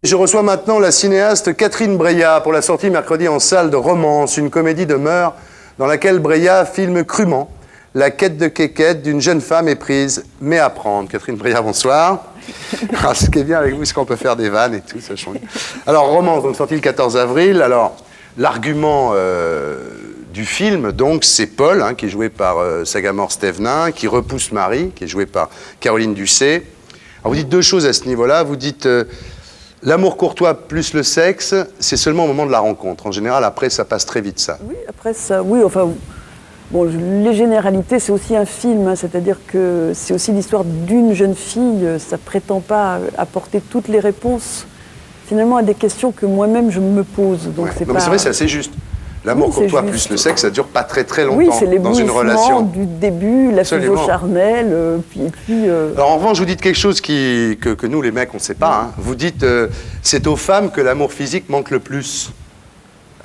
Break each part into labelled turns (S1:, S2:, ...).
S1: Je reçois maintenant la cinéaste Catherine Breillat pour la sortie mercredi en salle de Romance, une comédie de mœurs dans laquelle Breillat filme crûment la quête de Kékette d'une jeune femme éprise, mais à prendre. Catherine Breillat, bonsoir. Alors, ce qui est bien avec vous, c'est qu'on peut faire des vannes et tout, ça change. Alors, Romance, donc sorti le 14 avril. Alors, l'argument du film, donc, c'est Paul, qui est joué par Sagamore Stevenin, qui repousse Marie, qui est jouée par Caroline Ducé. Alors, vous dites deux choses à ce niveau-là. Vous dites... l'amour courtois plus le sexe, c'est seulement au moment de la rencontre. En général, après, ça passe très vite, ça.
S2: Oui, après ça, oui, enfin... Bon, les généralités, c'est aussi un film, c'est-à-dire que c'est aussi l'histoire d'une jeune fille. Ça prétend pas apporter toutes les réponses, finalement, à des questions que moi-même, je me pose. Donc,
S1: c'est pas... c'est vrai, c'est assez juste. L'amour courtois plus le sexe, ça dure pas très très longtemps dans une relation.
S2: Du début, la fusion charnelle, puis...
S1: Alors en revanche, vous dites quelque chose que nous, les mecs, on ne sait pas. Vous dites, c'est aux femmes que l'amour physique manque le plus.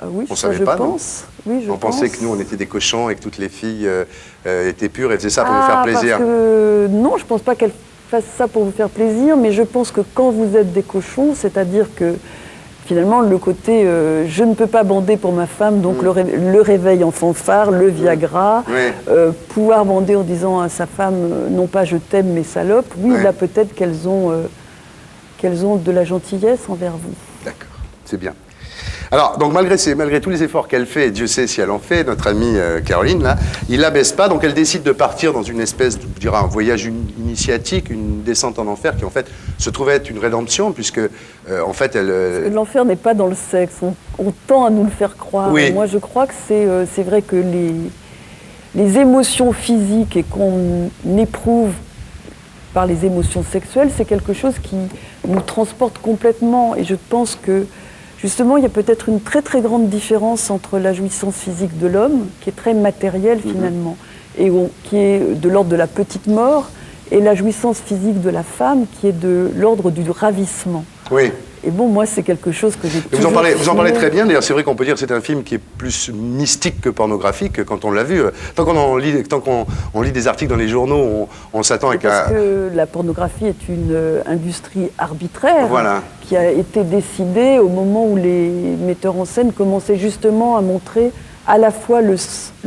S2: Ah oui,
S1: on savait
S2: je
S1: pas,
S2: pense. Oui, je
S1: on pensait que nous, on était des cochons et que toutes les filles étaient pures et faisaient ça pour nous faire plaisir.
S2: Non, je pense pas qu'elles fassent ça pour vous faire plaisir, mais je pense que quand vous êtes des cochons, c'est-à-dire que finalement, le côté je ne peux pas bander pour ma femme, donc le réveil en fanfare, le Viagra, pouvoir bander en disant à sa femme non pas je t'aime mais salope, là peut-être qu'elles ont de la gentillesse envers vous.
S1: D'accord, c'est bien. Alors, donc malgré tous les efforts qu'elle fait, et Dieu sait si elle en fait, notre amie Caroline, là, il la baisse pas, donc elle décide de partir dans une espèce, je dirais, un voyage initiatique, une descente en enfer, qui en fait se trouvait être une rédemption, puisque en fait elle...
S2: L'enfer n'est pas dans le sexe, on tend à nous le faire croire.
S1: Oui.
S2: Moi je crois que c'est vrai que les émotions physiques et qu'on éprouve par les émotions sexuelles, c'est quelque chose qui nous transporte complètement, et je pense que justement, il y a peut-être une très très grande différence entre la jouissance physique de l'homme, qui est très matérielle finalement, et qui est de l'ordre de la petite mort, et la jouissance physique de la femme, qui est de l'ordre du ravissement.
S1: Oui.
S2: Et bon, moi, c'est quelque chose que j'ai toujours...
S1: Vous en parlez très bien, d'ailleurs, c'est vrai qu'on peut dire que c'est un film qui est plus mystique que pornographique quand on l'a vu. Tant qu'on lit des articles dans les journaux, on s'attend à...
S2: Parce que la pornographie est une industrie arbitraire qui a été décidée au moment où les metteurs en scène commençaient justement à montrer à la fois le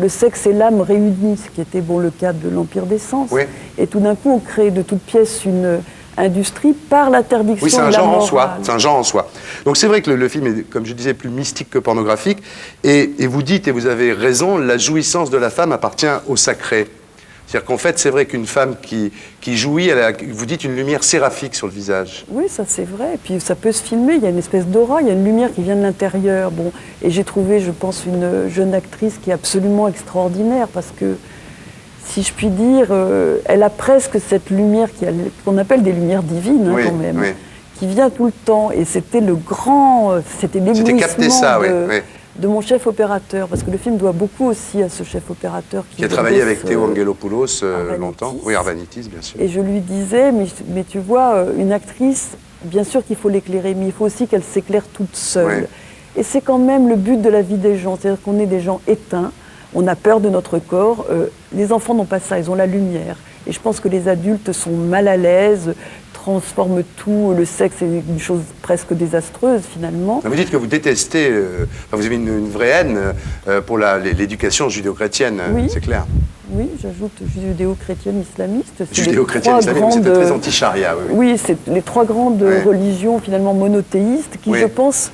S2: sexe et l'âme réunis, ce qui était le cas de l'Empire des Sens. Oui. Et tout d'un coup, on crée de toutes pièces une... industrie par l'interdiction de la morale.
S1: C'est un genre en soi. Donc c'est vrai que le film est, comme je disais, plus mystique que pornographique. Et vous dites, et vous avez raison, la jouissance de la femme appartient au sacré. C'est-à-dire qu'en fait, c'est vrai qu'une femme qui jouit, elle a, vous dites, une lumière séraphique sur le visage.
S2: Oui, ça c'est vrai. Et puis ça peut se filmer, il y a une espèce d'aura, il y a une lumière qui vient de l'intérieur. Bon, et j'ai trouvé, je pense, une jeune actrice qui est absolument extraordinaire parce que, si je puis dire, elle a presque cette lumière qu'on appelle des lumières divines, quand même, qui vient tout le temps. Et c'était c'était l'éblouissement de mon chef opérateur, parce que le film doit beaucoup aussi à ce chef opérateur
S1: qui a travaillé avec Théo Angelopoulos longtemps. Oui, Arvanitis, bien sûr.
S2: Et je lui disais, mais tu vois, une actrice, bien sûr qu'il faut l'éclairer, mais il faut aussi qu'elle s'éclaire toute seule. Et c'est quand même le but de la vie des gens, c'est-à-dire qu'on est des gens éteints. On a peur de notre corps. Les enfants n'ont pas ça, ils ont la lumière. Et je pense que les adultes sont mal à l'aise, transforment tout. Le sexe est une chose presque désastreuse, finalement.
S1: Vous dites que vous détestez, vous avez une vraie haine pour l'éducation judéo-chrétienne, c'est clair.
S2: Oui, j'ajoute judéo-chrétienne islamiste.
S1: Judéo-chrétienne islamiste, c'était très anti-charia.
S2: Oui, c'est les trois grandes religions, finalement, monothéistes, qui, je pense,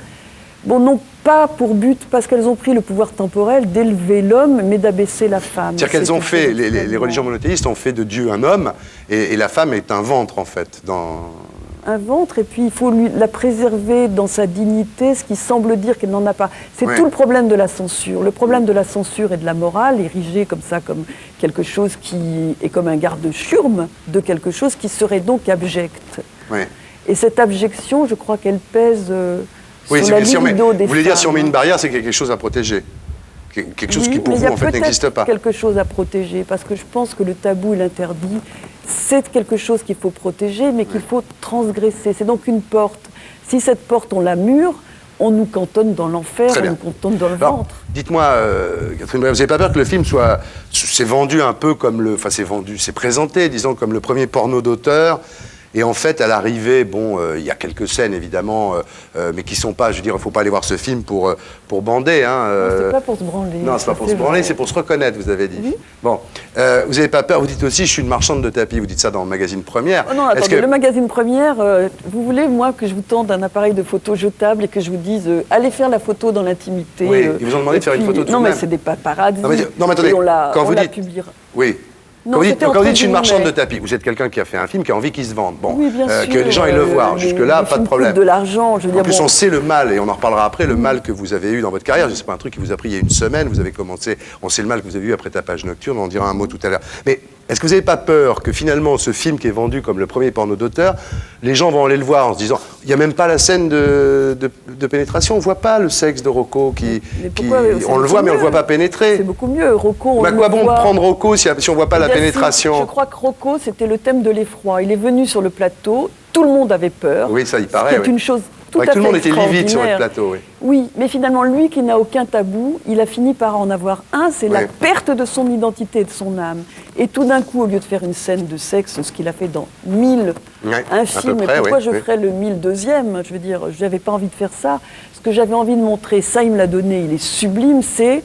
S2: n'ont pas pour but, parce qu'elles ont pris le pouvoir temporel, d'élever l'homme, mais d'abaisser la femme.
S1: C'est-à-dire qu'elles ont fait, les religions monothéistes ont fait de Dieu un homme, et la femme est un ventre, en fait.
S2: Un ventre, et puis il faut la préserver dans sa dignité, ce qui semble dire qu'elle n'en a pas. C'est tout le problème de la censure. Le problème de la censure et de la morale, érigé comme ça, comme quelque chose qui est comme un garde-chiourme de quelque chose qui serait donc abject. Et cette abjection, je crois qu'elle pèse...
S1: Oui, vous voulez dire, si on met une barrière, c'est quelque chose à protéger. Quelque chose qui, pour vous, en fait, n'existe pas.
S2: Quelque chose à protéger, parce que je pense que le tabou et l'interdit, c'est quelque chose qu'il faut protéger, mais qu'il faut transgresser. C'est donc une porte. Si cette porte, on la mure, on nous cantonne dans l'enfer, on nous cantonne dans le ventre.
S1: Dites-moi, Catherine Breillat, vous n'avez pas peur que le film c'est vendu un peu comme c'est présenté, disons, comme le premier porno d'auteur, Et en fait, à l'arrivée, bon, il y a quelques scènes évidemment, mais qui sont pas, je veux dire, il faut pas aller voir ce film pour bander. Hein,
S2: c'est pas pour se branler.
S1: Non, c'est pas pour se branler, c'est pour se reconnaître, vous avez dit.
S2: Oui.
S1: Bon, vous n'avez pas peur, vous dites aussi, je suis une marchande de tapis, vous dites ça dans le magazine Première.
S2: Oh non, attendez, le magazine Première, vous voulez, moi, que je vous tende un appareil de photo jetable et que je vous dise, allez faire la photo dans l'intimité.
S1: Oui, ils vous ont demandé de faire une photo de
S2: Non, mais
S1: vous-même.
S2: c'est des paparazzi.
S1: Non, mais attendez,
S2: et on la
S1: dites...
S2: publiera.
S1: Oui.
S2: Non,
S1: Quand vous dites je suis une marchande
S2: mais...
S1: de tapis, vous êtes quelqu'un qui a fait un film, qui a envie qu'il se vende. Bon,
S2: oui, bien sûr,
S1: que les gens aillent le voir. Jusque-là, pas de problème.
S2: De l'argent, je veux dire.
S1: En plus, on sait le mal, et on en reparlera après, le mal que vous avez eu dans votre carrière. C'est pas un truc qui vous a pris il y a une semaine, vous avez commencé, on sait le mal que vous avez eu après Tapage Nocturne, on en dira un mot tout à l'heure. Mais est-ce que vous n'avez pas peur que finalement, ce film qui est vendu comme le premier porno d'auteur, les gens vont aller le voir en se disant, il n'y a même pas la scène de pénétration, on ne voit pas le sexe de Rocco on le voit, mais on ne le voit pas pénétrer.
S2: C'est beaucoup mieux, Rocco.
S1: Mais à quoi bon prendre Rocco si on ne voit pas la pénétration?
S2: Je crois que Rocco, c'était le thème de l'effroi. Il est venu sur le plateau, tout le monde avait peur.
S1: Oui, ça y paraît.
S2: C'est une chose tout à fait
S1: tout le monde était
S2: extraordinaire.
S1: livide sur le plateau, oui.
S2: Oui, mais finalement, lui qui n'a aucun tabou, il a fini par en avoir un, c'est la perte de son identité et de son âme. Et tout d'un coup, au lieu de faire une scène de sexe, ce qu'il a fait dans 1000, un film, et pourquoi je ferais le 1002e? Je veux dire, je n'avais pas envie de faire ça. Ce que j'avais envie de montrer, ça il me l'a donné, il est sublime, c'est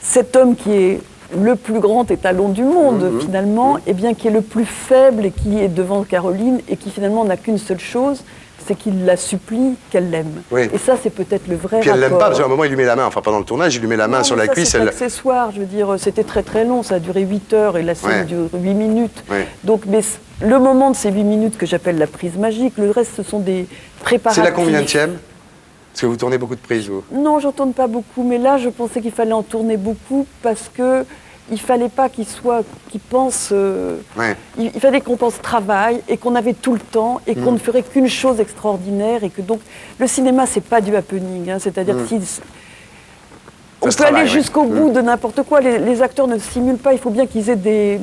S2: cet homme qui est le plus grand étalon du monde, finalement, et bien qui est le plus faible et qui est devant Caroline et qui finalement n'a qu'une seule chose, c'est qu'il la supplie qu'elle l'aime.
S1: Oui.
S2: Et ça, c'est peut-être le vrai
S1: Puis elle l'aime
S2: rapport.
S1: pas, parce qu'à un moment, il lui met la main, enfin pendant le tournage, il lui met la main sur la cuisse.
S2: C'est accessoire, je veux dire, c'était très très long, ça a duré 8 heures et la scène dure 8 minutes. Donc, mais le moment de ces 8 minutes que j'appelle la prise magique, le reste, ce sont des préparatifs.
S1: C'est la combienième? Parce que vous tournez beaucoup de prises, vous? Non,
S2: j'en tourne pas beaucoup, mais là, je pensais qu'il fallait en tourner beaucoup parce que il fallait pas qu'il pense. Il fallait qu'on pense travail et qu'on avait tout le temps et qu'on ne ferait qu'une chose extraordinaire et que donc le cinéma c'est pas du happening, hein, c'est-à-dire que on peut aller jusqu'au bout de n'importe quoi. Les acteurs ne simulent pas. Il faut bien qu'ils aient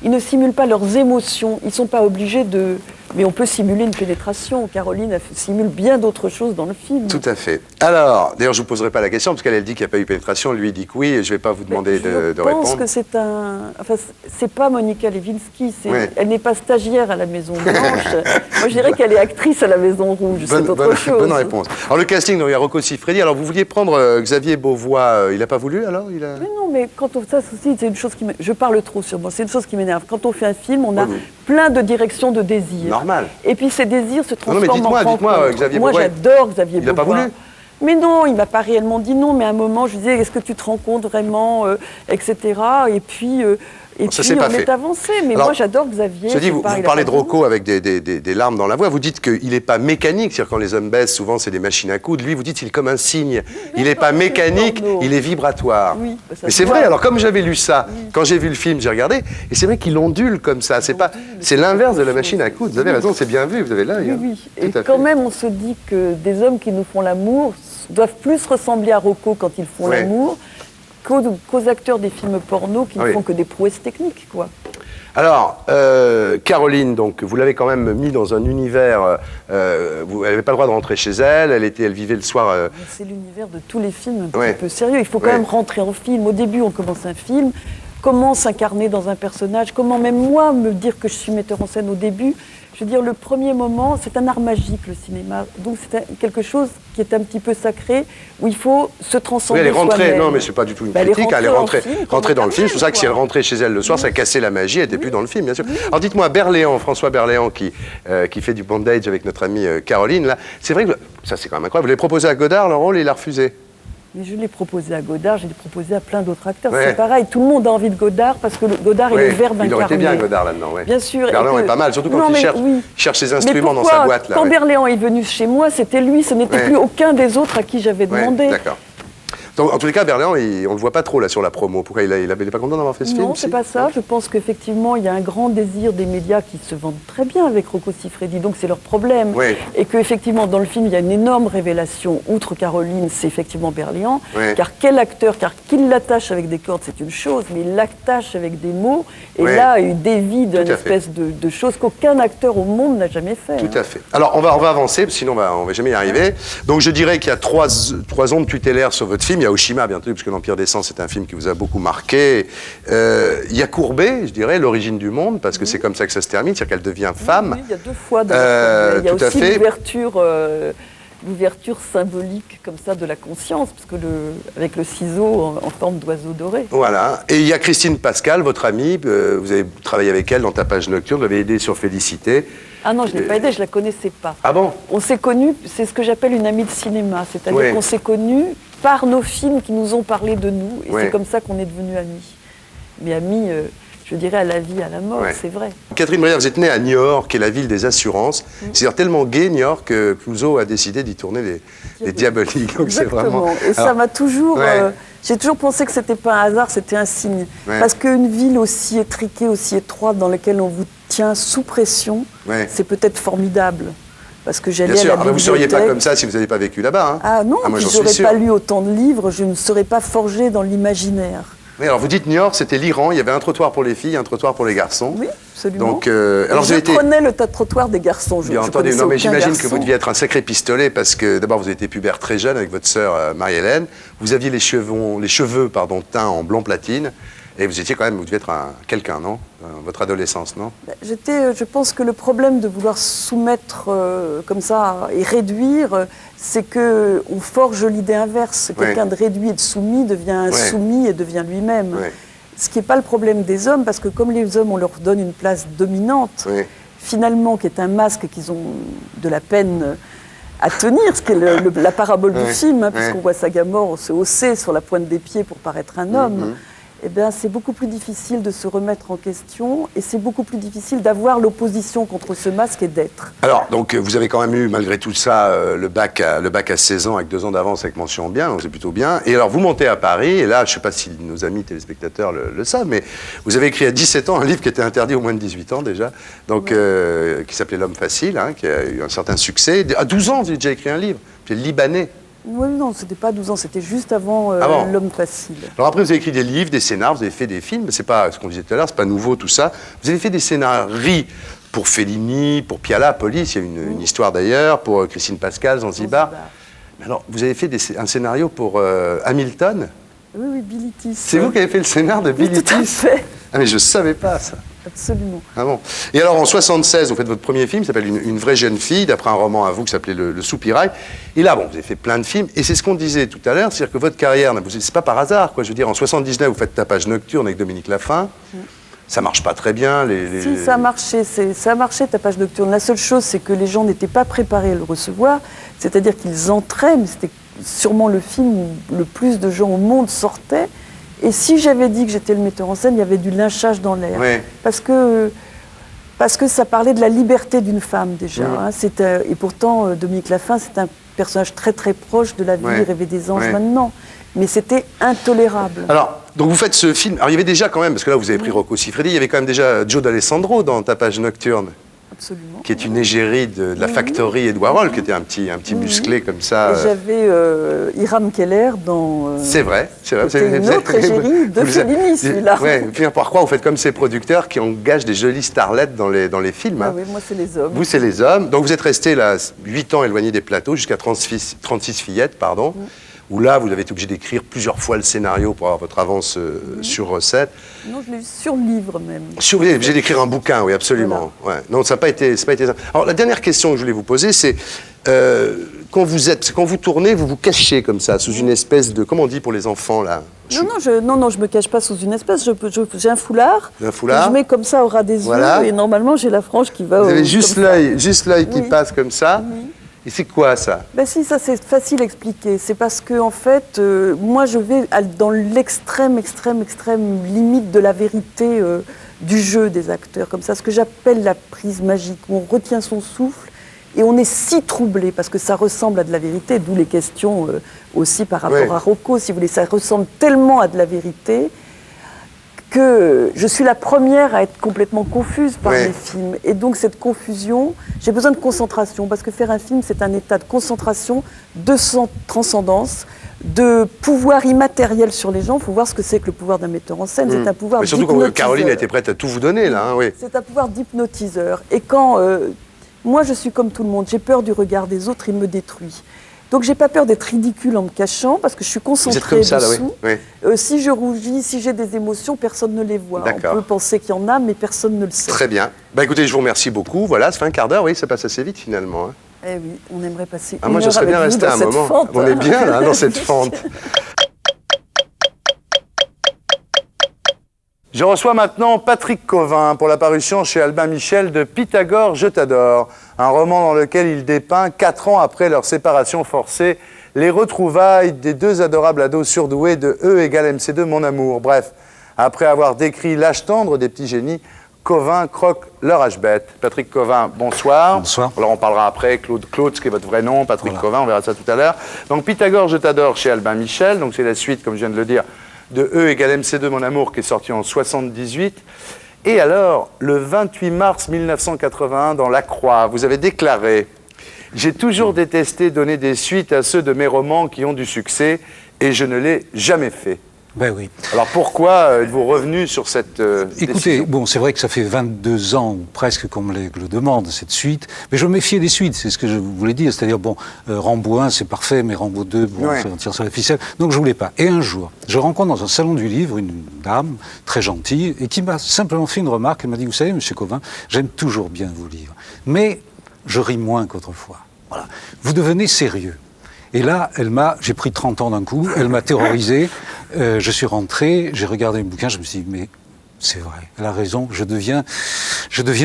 S2: ils ne simulent pas leurs émotions. Ils sont pas obligés de. Mais on peut simuler une pénétration. Caroline simule bien d'autres choses dans le film.
S1: Tout à fait. Alors, d'ailleurs, je ne vous poserai pas la question, parce qu'elle dit qu'il n'y a pas eu pénétration, lui il dit que oui, et je ne vais pas vous demander de répondre.
S2: Je pense que c'est Enfin, c'est pas Monica Lewinsky, elle n'est pas stagiaire à la Maison Blanche. Moi, je dirais qu'elle est actrice à la Maison Rouge, c'est autre chose.
S1: Bonne réponse. Alors, le casting, donc, il y a Rocco Siffredi. Alors, vous vouliez prendre Xavier Beauvois, il n'a pas voulu, alors Mais
S2: non, mais quand on... Ça aussi, c'est une chose qui... Je parle trop sur moi, c'est une chose qui m'énerve. Quand on fait un film, on a plein de directions de désirs.
S1: Normal.
S2: Et puis ces désirs se transforment
S1: en rencontres.
S2: Dites-moi,
S1: Xavier Beauvois.
S2: Moi, j'adore Xavier Beauvois.
S1: Il n'a pas voulu.
S2: Mais non, il m'a pas réellement dit non, mais à un moment, je disais, est-ce que tu te rends compte vraiment, etc. Et puis, on est avancé. Mais alors, moi, j'adore Xavier.
S1: Je dis, vous parlez de Rocco avec des larmes dans la voix. Vous dites qu'il n'est pas mécanique. C'est-à-dire, quand les hommes baissent, souvent, c'est des machines à coudre. Lui, vous dites, il est comme un cygne. Il n'est pas mécanique, il est vibratoire. Oui, mais c'est vrai. Alors, comme j'avais lu ça, quand j'ai vu le film, j'ai regardé. Et c'est vrai qu'il ondule comme ça. C'est l'inverse de la machine à coudre. Vous avez raison, c'est bien vu. Vous avez l'œil.
S2: Oui. Et quand même, on se dit que des hommes qui nous font l'amour doivent plus ressembler à Rocco quand ils font l'amour qu'aux acteurs des films porno qui ne font que des prouesses techniques, quoi.
S1: Alors, Caroline, donc, vous l'avez quand même mis dans un univers. Elle n'avait pas le droit de rentrer chez elle. Elle vivait le soir.
S2: C'est l'univers de tous les films un peu sérieux. Il faut quand même rentrer en film. Au début, on commence un film. Comment s'incarner dans un personnage? Comment même moi me dire que je suis metteur en scène au début? Je veux dire, le premier moment, c'est un art magique, le cinéma. Donc c'est quelque chose qui est un petit peu sacré, où il faut se transcender
S1: elle est rentrée,
S2: soi-même.
S1: non mais c'est pas du tout une critique, elle est rentrée dans le film. C'est pour ça que si elle rentrait chez elle le soir, ça cassait la magie, elle n'était plus dans le film, bien sûr. Alors dites-moi, François Berléand, qui fait du bondage avec notre amie Caroline, là, c'est vrai que, ça c'est quand même incroyable, vous l'avez proposé à Godard, le rôle, et il a refusé.
S2: Mais je l'ai proposé à Godard, je l'ai proposé à plein d'autres acteurs. C'est pareil, tout le monde a envie de Godard parce que Godard est le verbe incarné.
S1: Il aurait été bien Godard là-dedans,
S2: Bien sûr.
S1: Berléand est pas mal, surtout quand il cherche ses instruments dans sa boîte. Là,
S2: quand Berléand est venu chez moi, c'était lui, ce n'était plus aucun des autres à qui j'avais demandé.
S1: D'accord. Donc, en tous les cas, Berléand, on ne le voit pas trop là sur la promo. Pourquoi il n'est pas content d'avoir fait ce film?
S2: Non, c'est pas ça. Je pense qu'effectivement, il y a un grand désir des médias qui se vendent très bien avec Rocco Siffredi. Donc c'est leur problème. Et qu'effectivement, dans le film, il y a une énorme révélation. Outre Caroline, c'est effectivement Berléand. Car quel acteur, qu'il l'attache avec des cordes, c'est une chose, mais il l'attache avec des mots. Et là, il dévie d'une espèce de chose qu'aucun acteur au monde n'a jamais fait.
S1: Tout à fait. Alors, on va avancer, sinon on va jamais y arriver. Donc je dirais qu'il y a trois ondes tutélaires sur votre film. il y a Oshima, bien entendu, puisque l'Empire des Sens, c'est un film qui vous a beaucoup marqué. Il y a Courbet, je dirais, L'origine du monde, parce que c'est comme ça que ça se termine, c'est-à-dire qu'elle devient femme.
S2: Oui, il y a 2 fois d'ailleurs. Il y a
S1: tout à
S2: aussi
S1: fait.
S2: l'ouverture symbolique comme ça de la conscience, parce que avec le ciseau en forme d'oiseau doré.
S1: Voilà. Et il y a Christine Pascal, votre amie, vous avez travaillé avec elle dans Tapage nocturne, vous l'avez aidée sur Félicité.
S2: Ah non, je ne l'ai pas aidée, je ne la connaissais pas.
S1: Ah bon?
S2: On s'est connus, c'est ce que j'appelle une amie de cinéma, c'est-à-dire qu'on s'est connus par nos films qui nous ont parlé de nous, et c'est comme ça qu'on est devenus amis. Mais amis, je dirais à la vie, à la mort, c'est vrai.
S1: Catherine Breillat, vous êtes née à Niort, qui est la ville des assurances. C'est d'ailleurs tellement gai, Niort, que Clouseau a décidé d'y tourner les Diaboliques. Donc c'est vraiment...
S2: Et ça m'a toujours... j'ai toujours pensé que ce n'était pas un hasard, c'était un signe. Parce qu'une ville aussi étriquée, aussi étroite, dans laquelle on vous tient sous pression, c'est peut-être formidable. Parce que j'allais à la bibliothèque. Vous ne seriez pas
S1: comme ça si vous n'avez pas vécu là-bas. Hein.
S2: Ah non, moi, je n'aurais pas lu autant de livres, je ne serais pas forgée dans l'imaginaire.
S1: Oui, alors vous dites Niort, c'était l'Iran, il y avait un trottoir pour les filles, un trottoir pour les garçons.
S2: Oui, absolument.
S1: Donc, alors
S2: je prenais le trottoir des garçons.
S1: Bien entendu, non, mais j'imagine que vous deviez être un sacré pistolet parce que d'abord vous avez été pubère très jeune avec votre sœur Marie-Hélène. Vous aviez les cheveux teints en blond platine. Et vous étiez quand même, vous deviez être quelqu'un, non? Votre adolescence, non?
S2: Je pense que le problème de vouloir soumettre comme ça et réduire, c'est qu'on forge l'idée inverse. Quelqu'un de réduit et de soumis devient un soumis et devient lui-même. Ce qui n'est pas le problème des hommes, parce que comme les hommes, on leur donne une place dominante, finalement, qui est un masque qu'ils ont de la peine à tenir, ce qui est la parabole du film, hein, puisqu'on voit Sagamore se hausser sur la pointe des pieds pour paraître un homme. Eh bien, c'est beaucoup plus difficile de se remettre en question et c'est beaucoup plus difficile d'avoir l'opposition contre ce masque et d'être.
S1: Alors, donc, vous avez quand même eu, malgré tout ça, le bac à 16 ans avec 2 ans d'avance avec mention bien, donc c'est plutôt bien. Et alors, vous montez à Paris, et là, je ne sais pas si nos amis téléspectateurs le savent, mais vous avez écrit à 17 ans un livre qui était interdit aux moins de 18 ans déjà, donc, qui s'appelait L'homme facile, hein, qui a eu un certain succès. À 12 ans, vous avez déjà écrit un livre, qui est libanais.
S2: Oui, non, c'était pas 12 ans, c'était juste avant L'homme facile.
S1: Alors après, vous avez écrit des livres, des scénars, vous avez fait des films, c'est pas ce qu'on disait tout à l'heure, c'est pas nouveau tout ça. Vous avez fait des scénarii pour Fellini, pour Piala, Police, il y a une histoire d'ailleurs, pour Christine Pascal, Zanzibar. Mais alors, vous avez fait un scénario pour Hamilton?
S2: Oui, Billy Tiss.
S1: C'est vous qui avez fait le scénar de Billy Tiss?
S2: Tout à fait.
S1: Ah mais je savais pas ça.
S2: Absolument.
S1: Ah bon. Et alors en 76, vous faites votre premier film, qui s'appelle Une vraie jeune fille, d'après un roman à vous qui s'appelait Le Soupirail. Et là, bon, vous avez fait plein de films, et c'est ce qu'on disait tout à l'heure, c'est-à-dire que votre carrière, c'est pas par hasard, quoi. Je veux dire, en 79, vous faites Tapage nocturne avec Dominique Laffin. Ça marche pas très bien.
S2: Si, ça a marché, Tapage nocturne. La seule chose, c'est que les gens n'étaient pas préparés à le recevoir, c'est-à-dire qu'ils entraient, mais c'était sûrement le film où le plus de gens au monde sortaient. Et si j'avais dit que j'étais le metteur en scène, il y avait du lynchage dans l'air. Parce que ça parlait de la liberté d'une femme, déjà. Hein. Et pourtant, Dominique Laffin, c'est un personnage très très proche de la vie rêvée des anges maintenant. Mais c'était intolérable.
S1: Alors, donc vous faites ce film. Alors, il y avait déjà quand même, parce que là, vous avez pris Rocco Siffredi, il y avait quand même déjà Joe D'Alessandro dans Tapage nocturne.
S2: Absolument.
S1: Qui est une égérie de la Factory Edouard Roll, qui était un petit musclé comme ça.
S2: Et j'avais Hiram Keller dans...
S1: c'est vrai.
S2: C'était une autre égérie de Fellini, celui-là.
S1: Oui, finir par croire, vous faites comme ces producteurs qui engagent des jolies starlettes dans les films.
S2: Oui, moi, c'est les hommes.
S1: Vous, c'est les hommes. Donc, vous êtes resté là 8 ans éloigné des plateaux, jusqu'à 36 fillettes, pardon. Où là, vous avez été obligé d'écrire plusieurs fois le scénario pour avoir votre avance sur recette.
S2: Non, je l'ai eu sur livre même.
S1: Vous êtes obligé d'écrire un bouquin, oui, absolument. Voilà. Ouais. Non, ça n'a pas été ça. Alors, la dernière question que je voulais vous poser, c'est quand vous tournez, vous vous cachez comme ça, sous une espèce de... Comment on dit pour les enfants, là?
S2: Non, je me cache pas sous une espèce. J'ai un foulard.
S1: Un foulard.
S2: Que je mets comme ça au ras des yeux. Et normalement, j'ai la frange qui va...
S1: Vous avez juste l'œil qui passe comme ça. Et c'est quoi ça?
S2: Ben si, ça c'est facile à expliquer. C'est parce que en fait, moi je vais dans l'extrême limite de la vérité du jeu des acteurs, comme ça, ce que j'appelle la prise magique, où on retient son souffle et on est si troublé parce que ça ressemble à de la vérité, d'où les questions aussi par rapport à Rocco, si vous voulez, ça ressemble tellement à de la vérité que je suis la première à être complètement confuse par les films. Et donc cette confusion, j'ai besoin de concentration, parce que faire un film, c'est un état de concentration, de transcendance, de pouvoir immatériel sur les gens. Il faut voir ce que c'est que le pouvoir d'un metteur en scène. C'est un pouvoir
S1: d'hypnotiseur. Surtout quand Caroline était prête à tout vous donner, là. Hein,
S2: c'est un pouvoir d'hypnotiseur. Et quand moi, je suis comme tout le monde, j'ai peur du regard des autres, il me détruit. Donc j'ai pas peur d'être ridicule en me cachant parce que je suis concentrée
S1: Vous êtes comme ça, là,
S2: dessous.
S1: oui.
S2: Si je rougis, si j'ai des émotions, personne ne les voit.
S1: D'accord.
S2: On peut penser qu'il y en a, mais personne ne le sait.
S1: Très bien. Bah écoutez, je vous remercie beaucoup. Voilà, ça fait un quart d'heure, oui, ça passe assez vite finalement. Hein.
S2: Eh oui, on aimerait passer
S1: Moi, je serais bien resté un moment.
S2: Fente.
S1: On est bien là, dans cette fente. Je reçois maintenant Patrick Cauvin pour la parution chez Albin Michel de Pythagore, je t'adore, un roman dans lequel il dépeint, 4 ans après leur séparation forcée, les retrouvailles des 2 adorables ados surdoués de E égale MC2 mon amour. Bref, après avoir décrit l'âge tendre des petits génies, Cauvin croque leur âge bête. Patrick Cauvin, bonsoir.
S3: Bonsoir.
S1: Alors on parlera après, Claude, ce qui est votre vrai nom, Patrick
S3: Voilà.
S1: Cauvin, on verra ça tout à l'heure. Donc Pythagore, je t'adore chez Albin Michel, donc c'est la suite, comme je viens de le dire, de E égale MC2 mon amour qui est sorti en 78. Et alors, le 28 mars 1981, dans La Croix, vous avez déclaré « J'ai toujours détesté donner des suites à ceux de mes romans qui ont du succès et je ne l'ai jamais fait. »
S3: Ben oui.
S1: Alors pourquoi êtes-vous revenu sur cette
S3: Écoutez,
S1: décision?
S3: bon, c'est vrai que ça fait 22 ans ou presque qu'on me le demande, cette suite. Mais je me méfiais des suites, c'est ce que je voulais dire. C'est-à-dire, bon, Rambo 1, c'est parfait, mais Rambo 2, bon,
S1: Ouais.
S3: on tire sur la ficelle. Donc je voulais pas. Et un jour, je rencontre dans un salon du livre une dame très gentille et qui m'a simplement fait une remarque. Elle m'a dit, vous savez, monsieur Cauvin, j'aime toujours bien vos livres, mais je ris moins qu'autrefois. Voilà. Vous devenez sérieux. Et là, j'ai pris 30 ans d'un coup, elle m'a terrorisé, je suis rentré, j'ai regardé le bouquin, je me suis dit, mais c'est vrai, elle a raison, je deviens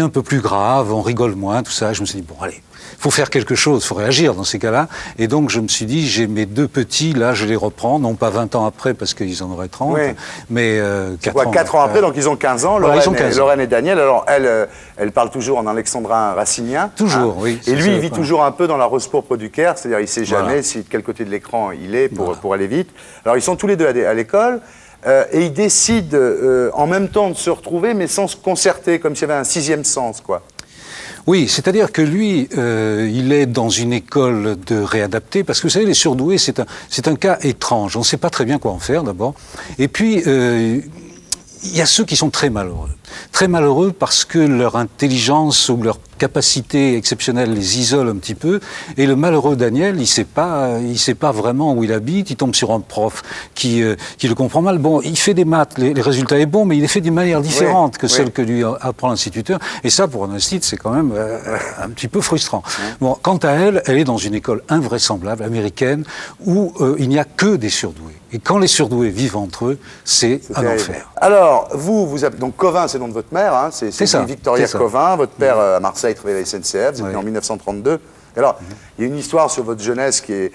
S3: un peu plus grave, on rigole moins, tout ça. Je me suis dit, bon, allez, faut faire quelque chose, faut réagir dans ces cas-là. Et donc, je me suis dit, j'ai mes 2 petits, là, je les reprends, non pas 20 ans après, parce qu'ils en auraient 30,
S1: Oui.
S3: mais
S1: 4 ans après, donc ils ont 15 ans,
S3: Voilà, ils ont 15 ans.
S1: Lorraine et Daniel. Alors, elle parle toujours en alexandrin racinien.
S3: Toujours, oui,
S1: Et
S3: c'est
S1: lui,
S3: ça,
S1: il vit
S3: ouais.
S1: toujours un peu dans la rose pourpre du Caire, c'est-à-dire il ne sait jamais
S3: Voilà.
S1: de quel côté de l'écran il est
S3: Voilà.
S1: pour aller vite. Alors, ils sont tous les deux à l'école. Et ils décident en même temps de se retrouver, mais sans se concerter, comme s'il y avait un 6e sens, quoi.
S3: Oui, c'est-à-dire que lui, il est dans une école de réadaptés, parce que vous savez, les surdoués, c'est un cas étrange. On ne sait pas très bien quoi en faire, d'abord. Et puis, il y a ceux qui sont très malheureux. Très malheureux parce que leur intelligence ou leur capacité exceptionnelle les isole un petit peu. Et le malheureux Daniel, il sait pas vraiment où il habite. Il tombe sur un prof qui le comprend mal. Bon, il fait des maths, les résultats est bon, mais il les fait d'une manière différente que celle que lui apprend l'instituteur. Et ça, pour un institut, c'est quand même un petit peu frustrant. Bon, quant à elle, elle est dans une école invraisemblable, américaine, où il n'y a que des surdoués. Et quand les surdoués vivent entre eux, c'est un
S1: terrible.
S3: enfer.
S1: Alors, vous appelez donc Cauvin, c'est le nom de votre mère, hein, c'est
S3: ça,
S1: Victoria
S3: c'est ça.
S1: Cauvin. Votre père à Marseille travaillait à la SNCF, vous êtes
S3: Oui.
S1: né en 1932. Alors, il y a une histoire sur votre jeunesse qui est,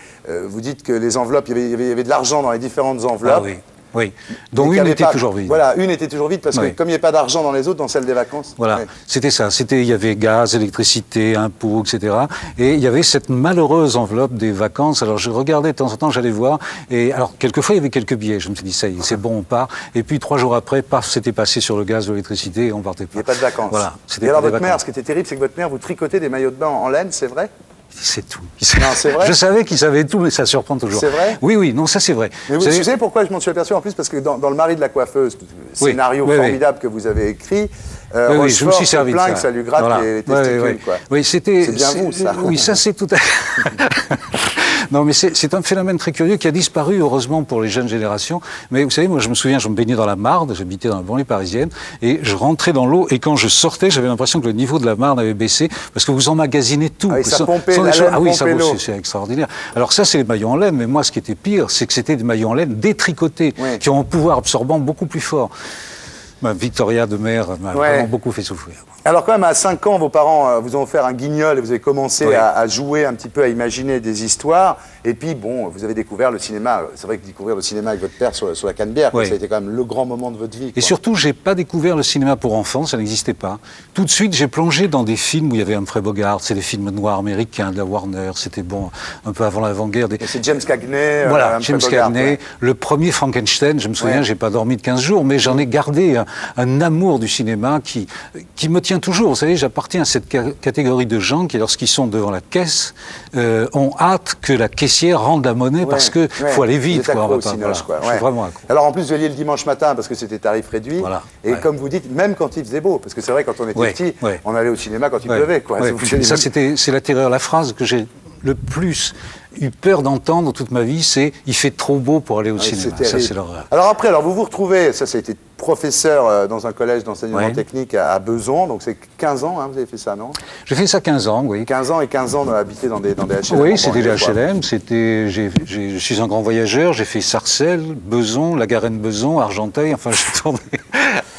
S1: vous dites que les enveloppes, il y avait de l'argent dans les différentes enveloppes.
S3: Ah oui, oui. Dont
S1: Mais
S3: une
S1: qu'il y
S3: était
S1: avait pas-
S3: toujours vide.
S1: Voilà, une était toujours vide parce que
S3: Oui.
S1: comme il n'y avait pas d'argent dans les autres, dans celle des vacances.
S3: Voilà,
S1: ouais.
S3: c'était ça. Il y avait gaz, électricité, impôts, etc. Et il y avait cette malheureuse enveloppe des vacances. Alors je regardais de temps en temps, j'allais voir. Et alors quelquefois il y avait quelques billets. Je me suis dit ça y est, c'est bon, on part. Et puis 3 jours après, paf, c'était passé sur le gaz, l'électricité, et on partait
S1: Il
S3: pas.
S1: n'y a pas de vacances.
S3: Voilà.
S1: Et alors
S3: pas des
S1: votre mère,
S3: vacances.
S1: ce qui était terrible, c'est que votre mère vous tricotait des maillots de bain en laine, c'est vrai?
S3: C'est tout.
S1: Non, c'est vrai.
S3: Je savais qu'il savait tout, mais ça surprend toujours.
S1: C'est vrai?
S3: Oui, oui, non, ça c'est vrai.
S1: Mais vous savez pourquoi je m'en suis aperçu en plus? Parce que dans Le mari de la coiffeuse,
S3: Oui,
S1: scénario
S3: oui, oui.
S1: formidable que vous avez écrit,
S3: Oui, oui, je me
S1: Rochefort
S3: suis
S1: se
S3: servi de
S1: plaint
S3: ça.
S1: que ça lui gratte
S3: Voilà.
S1: les testicules, quoi.
S3: Oui, c'était.
S1: C'est bien vous, ça.
S3: Oui, ça c'est tout à Non, mais c'est un phénomène très curieux qui a disparu, heureusement, pour les jeunes générations. Mais vous savez, moi, je me souviens, je me baignais dans la Marne, j'habitais dans la banlieue parisienne, et je rentrais dans l'eau, et quand je sortais, j'avais l'impression que le niveau de la Marne avait baissé, parce que vous emmagasinez tout.
S1: Ah oui, ça pompait,
S3: des
S1: la
S3: choses-
S1: laine
S3: Ah oui, ça,
S1: pompait l'eau.
S3: c'est extraordinaire. Alors ça, c'est les maillots en laine, mais moi, ce qui était pire, c'est que c'était des maillots en laine détricotés,
S1: Oui.
S3: qui ont un pouvoir absorbant beaucoup plus fort. Victoria de Mer m'a vraiment beaucoup fait souffrir.
S1: Alors quand même, à 5 ans, vos parents vous ont offert un guignol et vous avez commencé
S3: Oui.
S1: à jouer un petit peu, à imaginer des histoires. Et puis, bon, vous avez découvert le cinéma. C'est vrai que découvrir le cinéma avec votre père sur la Canebière,
S3: Oui.
S1: ça a été quand même le grand moment de votre vie.
S3: Et
S1: quoi.
S3: surtout, j'ai pas découvert le cinéma pour enfants, ça n'existait pas. Tout de suite, j'ai plongé dans des films où il y avait Humphrey Bogart, c'est des films noirs américains de la Warner, c'était bon, un peu avant l'avant-guerre.
S1: Et c'est James Cagney,
S3: Voilà,
S1: Humphrey
S3: James
S1: Bogart,
S3: Cagney,
S1: ouais.
S3: le premier Frankenstein, je me souviens,
S1: Ouais.
S3: j'ai pas dormi de 15 jours, mais j'en ai gardé un amour du cinéma qui me tient toujours. Vous savez, j'appartiens à cette catégorie de gens qui, lorsqu'ils sont devant la caisse, ont hâte que la caissière rende la monnaie parce que faut aller
S1: Vous
S3: vite.
S1: êtes accro
S3: on va
S1: au
S3: pas-
S1: cinoche,
S3: voilà.
S1: quoi.
S3: Je suis vraiment accro.
S1: Alors en plus, vous alliez le dimanche matin parce que c'était tarif réduit.
S3: Voilà,
S1: Et
S3: ouais.
S1: comme vous dites, même quand il faisait beau, parce que c'est vrai, quand on était
S3: Ouais,
S1: petit,
S3: ouais.
S1: on allait au cinéma quand il
S3: Ouais,
S1: pleuvait. Quoi.
S3: ouais.
S1: Vous alliez
S3: Ça,
S1: même-
S3: c'est la terreur, la phrase que j'ai le plus eu peur d'entendre toute ma vie, c'est « il fait trop beau pour aller au cinéma ». Ça,
S1: terrible.
S3: c'est l'horreur.
S1: Alors après, vous vous retrouvez, ça a été professeur dans un collège d'enseignement
S3: Oui.
S1: technique à Besançon, donc c'est 15 ans, hein, vous avez fait ça, non?
S3: J'ai fait ça 15 ans, oui.
S1: 15 ans et 15 ans habité dans des HLM.
S3: Oui, c'était
S1: des
S3: les HLM. Je suis un grand voyageur. J'ai fait Sarcelles, Besançon, la Garenne-Besançon, Argenteuil. Enfin, j'ai tourné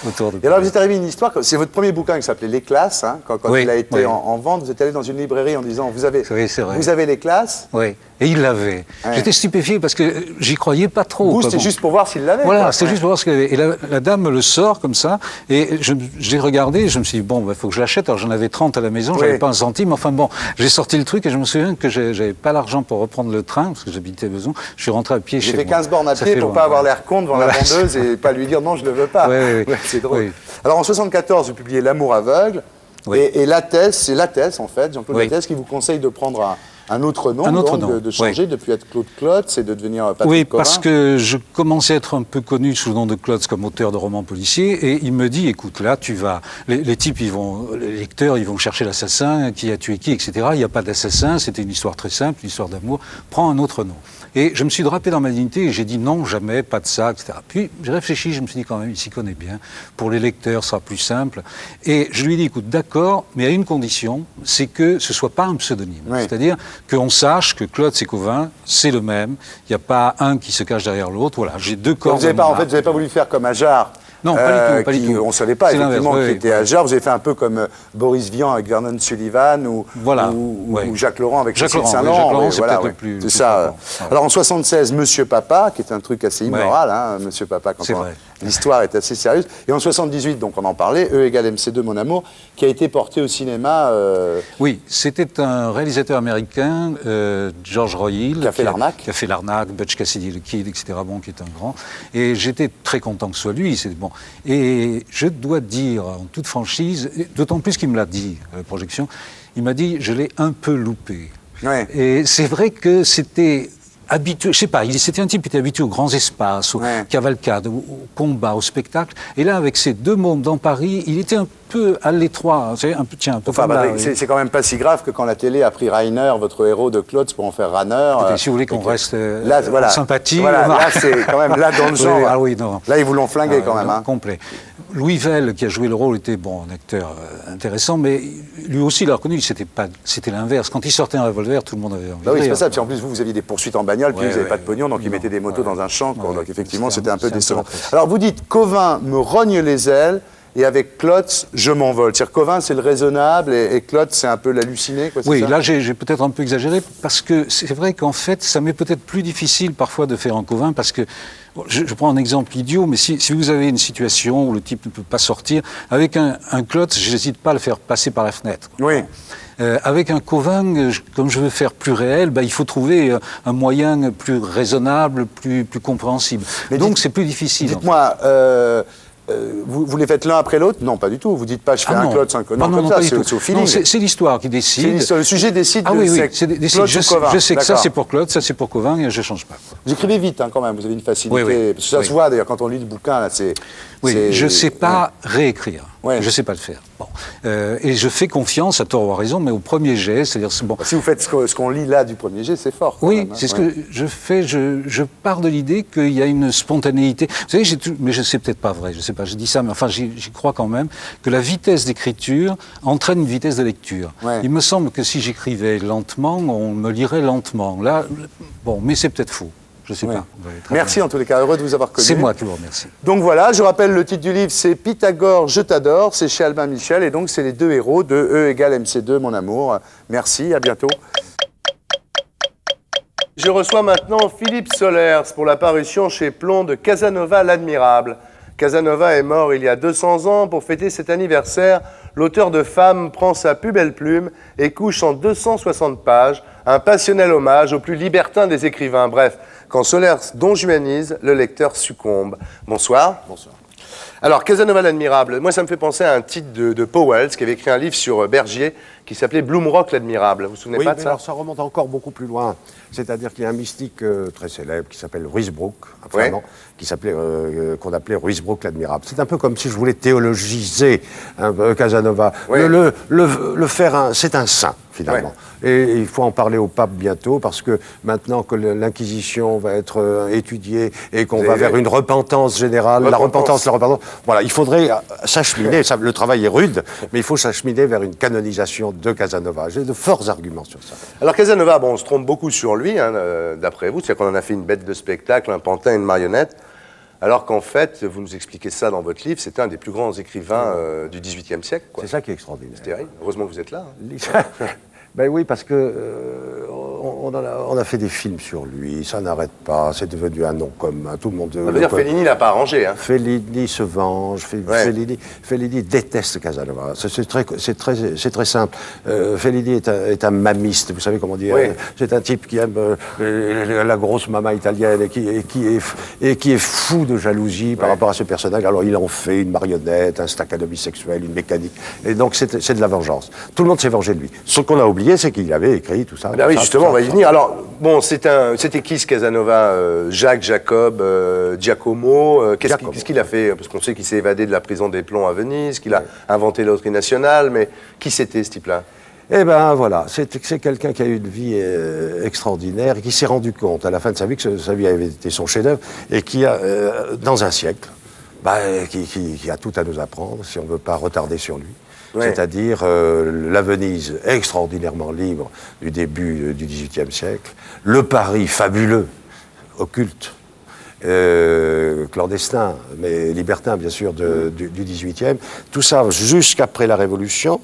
S3: autour de.
S1: Et alors, vous êtes arrivé à une histoire, c'est votre premier bouquin qui s'appelait Les Classes, hein, quand
S3: Oui,
S1: il a été
S3: oui.
S1: en vente, vous êtes allé dans une librairie en disant, vous avez
S3: c'est vrai.
S1: les classes.
S3: Oui, et il l'avait.
S1: Ouais.
S3: J'étais stupéfié parce que j'y croyais pas trop.
S1: Vous,
S3: quoi.
S1: c'était juste pour voir s'il l'avait.
S3: Voilà,
S1: quoi.
S3: c'était juste pour voir ce qu'il avait. Et la dame me le sort comme ça, et j'ai regardé, et je me suis dit, bon, il faut que je l'achète. Alors j'en avais 30 à la maison, j'avais pas un centime, enfin bon, j'ai sorti le truc, et je me souviens que j'avais pas l'argent pour reprendre le train, parce que j'habitais à Besançon. Je suis rentré à pied chez
S1: J'ai
S3: moi.
S1: fait 15 bornes à
S3: Ça
S1: pied
S3: fait
S1: pour
S3: loin,
S1: pas avoir
S3: ouais.
S1: l'air con devant la
S3: Voilà.
S1: vendeuse et pas lui dire non, je ne le veux pas.
S3: Oui, oui,
S1: Ouais, c'est drôle.
S3: oui.
S1: Alors en 74, vous publiez L'amour aveugle.
S3: Oui.
S1: Et Lattès, c'est Lattès en fait, Jean-Claude
S3: Oui.
S1: Lattès qui vous conseille de prendre un autre nom,
S3: Un autre
S1: donc,
S3: nom,
S1: de changer,
S3: oui.
S1: de plus être Claude Klotz et de devenir Patrick
S3: Oui,
S1: Covin.
S3: parce que je commençais à être un peu connu sous le nom de Klotz comme auteur de romans policiers, et il me dit, écoute, là, tu vas... Les types, les lecteurs, ils vont chercher l'assassin, qui a tué qui, etc. Il n'y a pas d'assassin, c'était une histoire très simple, une histoire d'amour. Prends un autre nom. Et je me suis drapé dans ma dignité et j'ai dit non, jamais, pas de ça, etc. Puis j'ai réfléchi, je me suis dit quand même, il s'y connaît bien. Pour les lecteurs, ce sera plus simple. Et je lui ai dit, écoute, d'accord, mais à une condition, c'est que ce ne soit pas un pseudonyme.
S1: Oui.
S3: C'est-à-dire qu'on sache que Claude Covin, c'est le même. Il n'y a pas un qui se cache derrière l'autre. Voilà, j'ai deux corps.
S1: Vous n'avez pas voulu faire comme Ajar.
S3: Non, pas du tout.
S1: On ne savait pas
S3: C'est
S1: effectivement
S3: l'inverse,
S1: qui
S3: oui,
S1: était Ajar. Vous avez fait un peu comme Boris Vian avec Vernon Sullivan ou Jacques Laurent avec
S3: Jacques
S1: Cécile
S3: Laurent,
S1: Saint-Laurent.
S3: Jacques Laurent,
S1: Oui,
S3: c'est
S1: voilà,
S3: peut-être
S1: ouais.
S3: le plus-
S1: C'est
S3: le
S1: ça.
S3: plus fort.
S1: Alors en 76, Monsieur Papa, qui est un truc assez immoral, hein, Monsieur Papa, quand
S3: C'est vrai.
S1: l'histoire est assez sérieuse. Et en 78, donc on en parlait, E égale MC2, Mon Amour, qui a été porté au cinéma.
S3: Oui, c'était un réalisateur américain, George Royle.
S1: Qui a fait L'Arnaque.
S3: Qui a fait L'Arnaque, Butch Cassidy le Kid, etc., bon, qui est un grand. Et j'étais très content que ce soit lui. Bon. Et je dois dire, en toute franchise, d'autant plus qu'il me l'a dit, à la projection, il m'a dit, je l'ai un peu loupé.
S1: Ouais.
S3: Et c'est vrai que c'était habitué, je sais pas, c'était un type qui était habitué aux grands espaces, aux cavalcades, aux combats, aux spectacles. Et là, avec ces deux mômes dans Paris, il était un peu à l'étroit. Vous savez, un peu
S1: Enfin,
S3: comme là,
S1: c'est quand même pas si grave que quand la télé a pris Rainer, votre héros de Klotz, pour en faire Runner.
S3: Écoutez, si vous voulez qu'on reste
S1: voilà,
S3: en sympathie.
S1: Voilà, là, c'est quand même là dans le genre.
S3: Oui, ah oui, non.
S1: Là, ils vous l'ont flingué quand même. Hein.
S3: Complet. Louis Vell, qui a joué le rôle, était un acteur intéressant, mais lui aussi, il a reconnu, c'était l'inverse. Quand il sortait un revolver, tout le monde avait envie
S1: Bah
S3: de
S1: oui, c'est
S3: rire.
S1: pas ça. Puis en plus, vous aviez des poursuites en bagnole, puis vous n'avez pas de pognon, donc ils mettaient des motos dans un champ.
S3: Ouais,
S1: Donc effectivement,
S3: c'était
S1: c'était un peu décevant.
S3: impressionnant.
S1: Alors vous dites, Covin me rogne les ailes, et avec Klotz, je m'envole. C'est-à-dire Covin, c'est le raisonnable, et Klotz, c'est un peu l'halluciné, quoi, c'est
S3: Oui,
S1: ça
S3: là j'ai peut-être un peu exagéré, parce que c'est vrai qu'en fait, ça m'est peut-être plus difficile parfois de faire un Covin, parce que, je prends un exemple idiot, mais si vous avez une situation où le type ne peut pas sortir, avec un Klotz, je n'hésite pas à le faire passer par la fenêtre.
S1: Oui.
S3: Avec un Covin, comme je veux faire plus réel, il faut trouver un moyen plus raisonnable, plus compréhensible.
S1: Mais
S3: donc c'est plus difficile.
S1: Dites-moi, vous les faites l'un après l'autre? Non, pas du tout. Vous dites pas, je fais un Klotz, un Covin.
S3: Non,
S1: comme
S3: pas
S1: ça,
S3: du tout.
S1: c'est au feeling.
S3: Non, c'est l'histoire qui décide.
S1: Le sujet décide
S3: Ah oui, oui,
S1: c'est
S3: c'est décide.
S1: Klotz ou Covin.
S3: Je sais que ça
S1: D'accord.
S3: c'est pour Klotz, ça c'est pour Covin, et je ne change pas.
S1: Vous écrivez vite quand même, vous avez une facilité.
S3: Oui, oui.
S1: Parce que ça se voit d'ailleurs quand on lit le bouquin, là, c'est.
S3: Oui, je ne sais pas réécrire.
S1: Ouais.
S3: Je ne sais pas le faire. Bon. Et je fais confiance, à tort ou à raison, mais au premier jet, c'est-à-dire bon.
S1: Si vous faites ce qu'on lit là du premier jet, c'est fort.
S3: Oui,
S1: même, hein.
S3: c'est ce que je fais. Je pars de l'idée qu'il y a une spontanéité. Vous savez, mais je sais peut-être pas vrai. Je sais pas. Je dis ça, mais enfin, j'y crois quand même que la vitesse d'écriture entraîne une vitesse de lecture.
S1: Ouais.
S3: Il me semble que si j'écrivais lentement, on me lirait lentement. Là, bon, mais c'est peut-être faux. Je ne sais pas. Ouais,
S1: Merci en tous les cas, heureux de vous avoir connu.
S3: C'est moi qui vous remercie.
S1: Donc voilà, je rappelle le titre du livre, c'est Pythagore, je t'adore, c'est chez Albin Michel, et donc c'est les deux héros de E égale MC2, Mon Amour. Merci, à bientôt. Je reçois maintenant Philippe Solers pour la parution chez Plon de Casanova l'Admirable. Casanova est mort il y a 200 ans. Pour fêter cet anniversaire, l'auteur de Femmes prend sa plus belle plume et couche en 260 pages un passionnel hommage au plus libertin des écrivains. Bref, quand Solers donjuanise, le lecteur succombe. Bonsoir. Bonsoir. Alors, Casanova l'Admirable, moi ça me fait penser à un titre de Powell, qui avait écrit un livre sur Bergier, qui s'appelait Bloom-Rock l'Admirable. Vous vous souvenez
S4: Oui,
S1: pas de
S4: mais
S1: ça?
S4: alors ça remonte encore beaucoup plus loin. C'est-à-dire qu'il y a un mystique très célèbre qui s'appelle Ruysbrook, un
S1: Ouais.
S4: Flamand, qu'on appelait Ruysbrook l'Admirable. C'est un peu comme si je voulais théologiser Casanova.
S1: Ouais.
S4: Le faire, c'est un saint, finalement.
S1: Ouais.
S4: Et il faut en parler au pape bientôt, parce que maintenant que l'Inquisition va être étudiée et qu'on
S1: Vous
S4: va
S1: avez
S4: vers
S1: vu?
S4: une repentance générale, la repentance, voilà, il faudrait s'acheminer, le travail est rude, mais il faut s'acheminer vers une canonisation de Casanova. J'ai de forts arguments sur ça.
S1: Alors Casanova, bon, on se trompe beaucoup sur lui, hein, d'après vous, c'est-à-dire qu'on en a fait une bête de spectacle, un pantin, une marionnette, alors qu'en fait, vous nous expliquez ça dans votre livre, c'était un des plus grands écrivains du XVIIIe siècle. Quoi.
S4: C'est ça qui est extraordinaire.
S1: C'est terrible. Heureusement que vous êtes là. Hein.
S4: Ben oui, parce que on a fait des films sur lui, ça n'arrête pas, c'est devenu un nom commun, tout le monde...
S1: Ça veut dire Fellini l'a pas arrangé. Hein.
S4: Fellini se venge, Fellini déteste Casanova. C'est très simple. Fellini est un mamiste, vous savez comment dire.
S1: Oui.
S4: C'est un type qui aime la grosse mama italienne et qui est fou de jalousie par rapport à ce personnage. Alors il en fait une marionnette, un staccano bisexuel, une mécanique. Et donc c'est de la vengeance. Tout le monde s'est vengé de lui. Ce qu'on a oublié, c'est qu'il avait écrit tout ça.
S1: Ben oui, justement, on va y venir. Alors, bon, c'était qui ce Casanova? Jacques, Jacob, Giacomo. Qu'est-ce qu'il a fait? Parce qu'on sait qu'il s'est évadé de la prison des Plombs à Venise, qu'il a inventé la loterie nationale, mais qui c'était ce type-là?
S4: Eh ben voilà, c'est quelqu'un qui a eu une vie extraordinaire et qui s'est rendu compte à la fin de sa vie que sa vie avait été son chef-d'œuvre et qui a, dans un siècle, qui a tout à nous apprendre si on ne veut pas retarder sur lui.
S1: Ouais.
S4: C'est-à-dire la Venise extraordinairement libre du début du XVIIIe siècle, le Paris fabuleux, occulte, clandestin, mais libertin bien sûr du XVIIIe, tout ça jusqu'après la Révolution,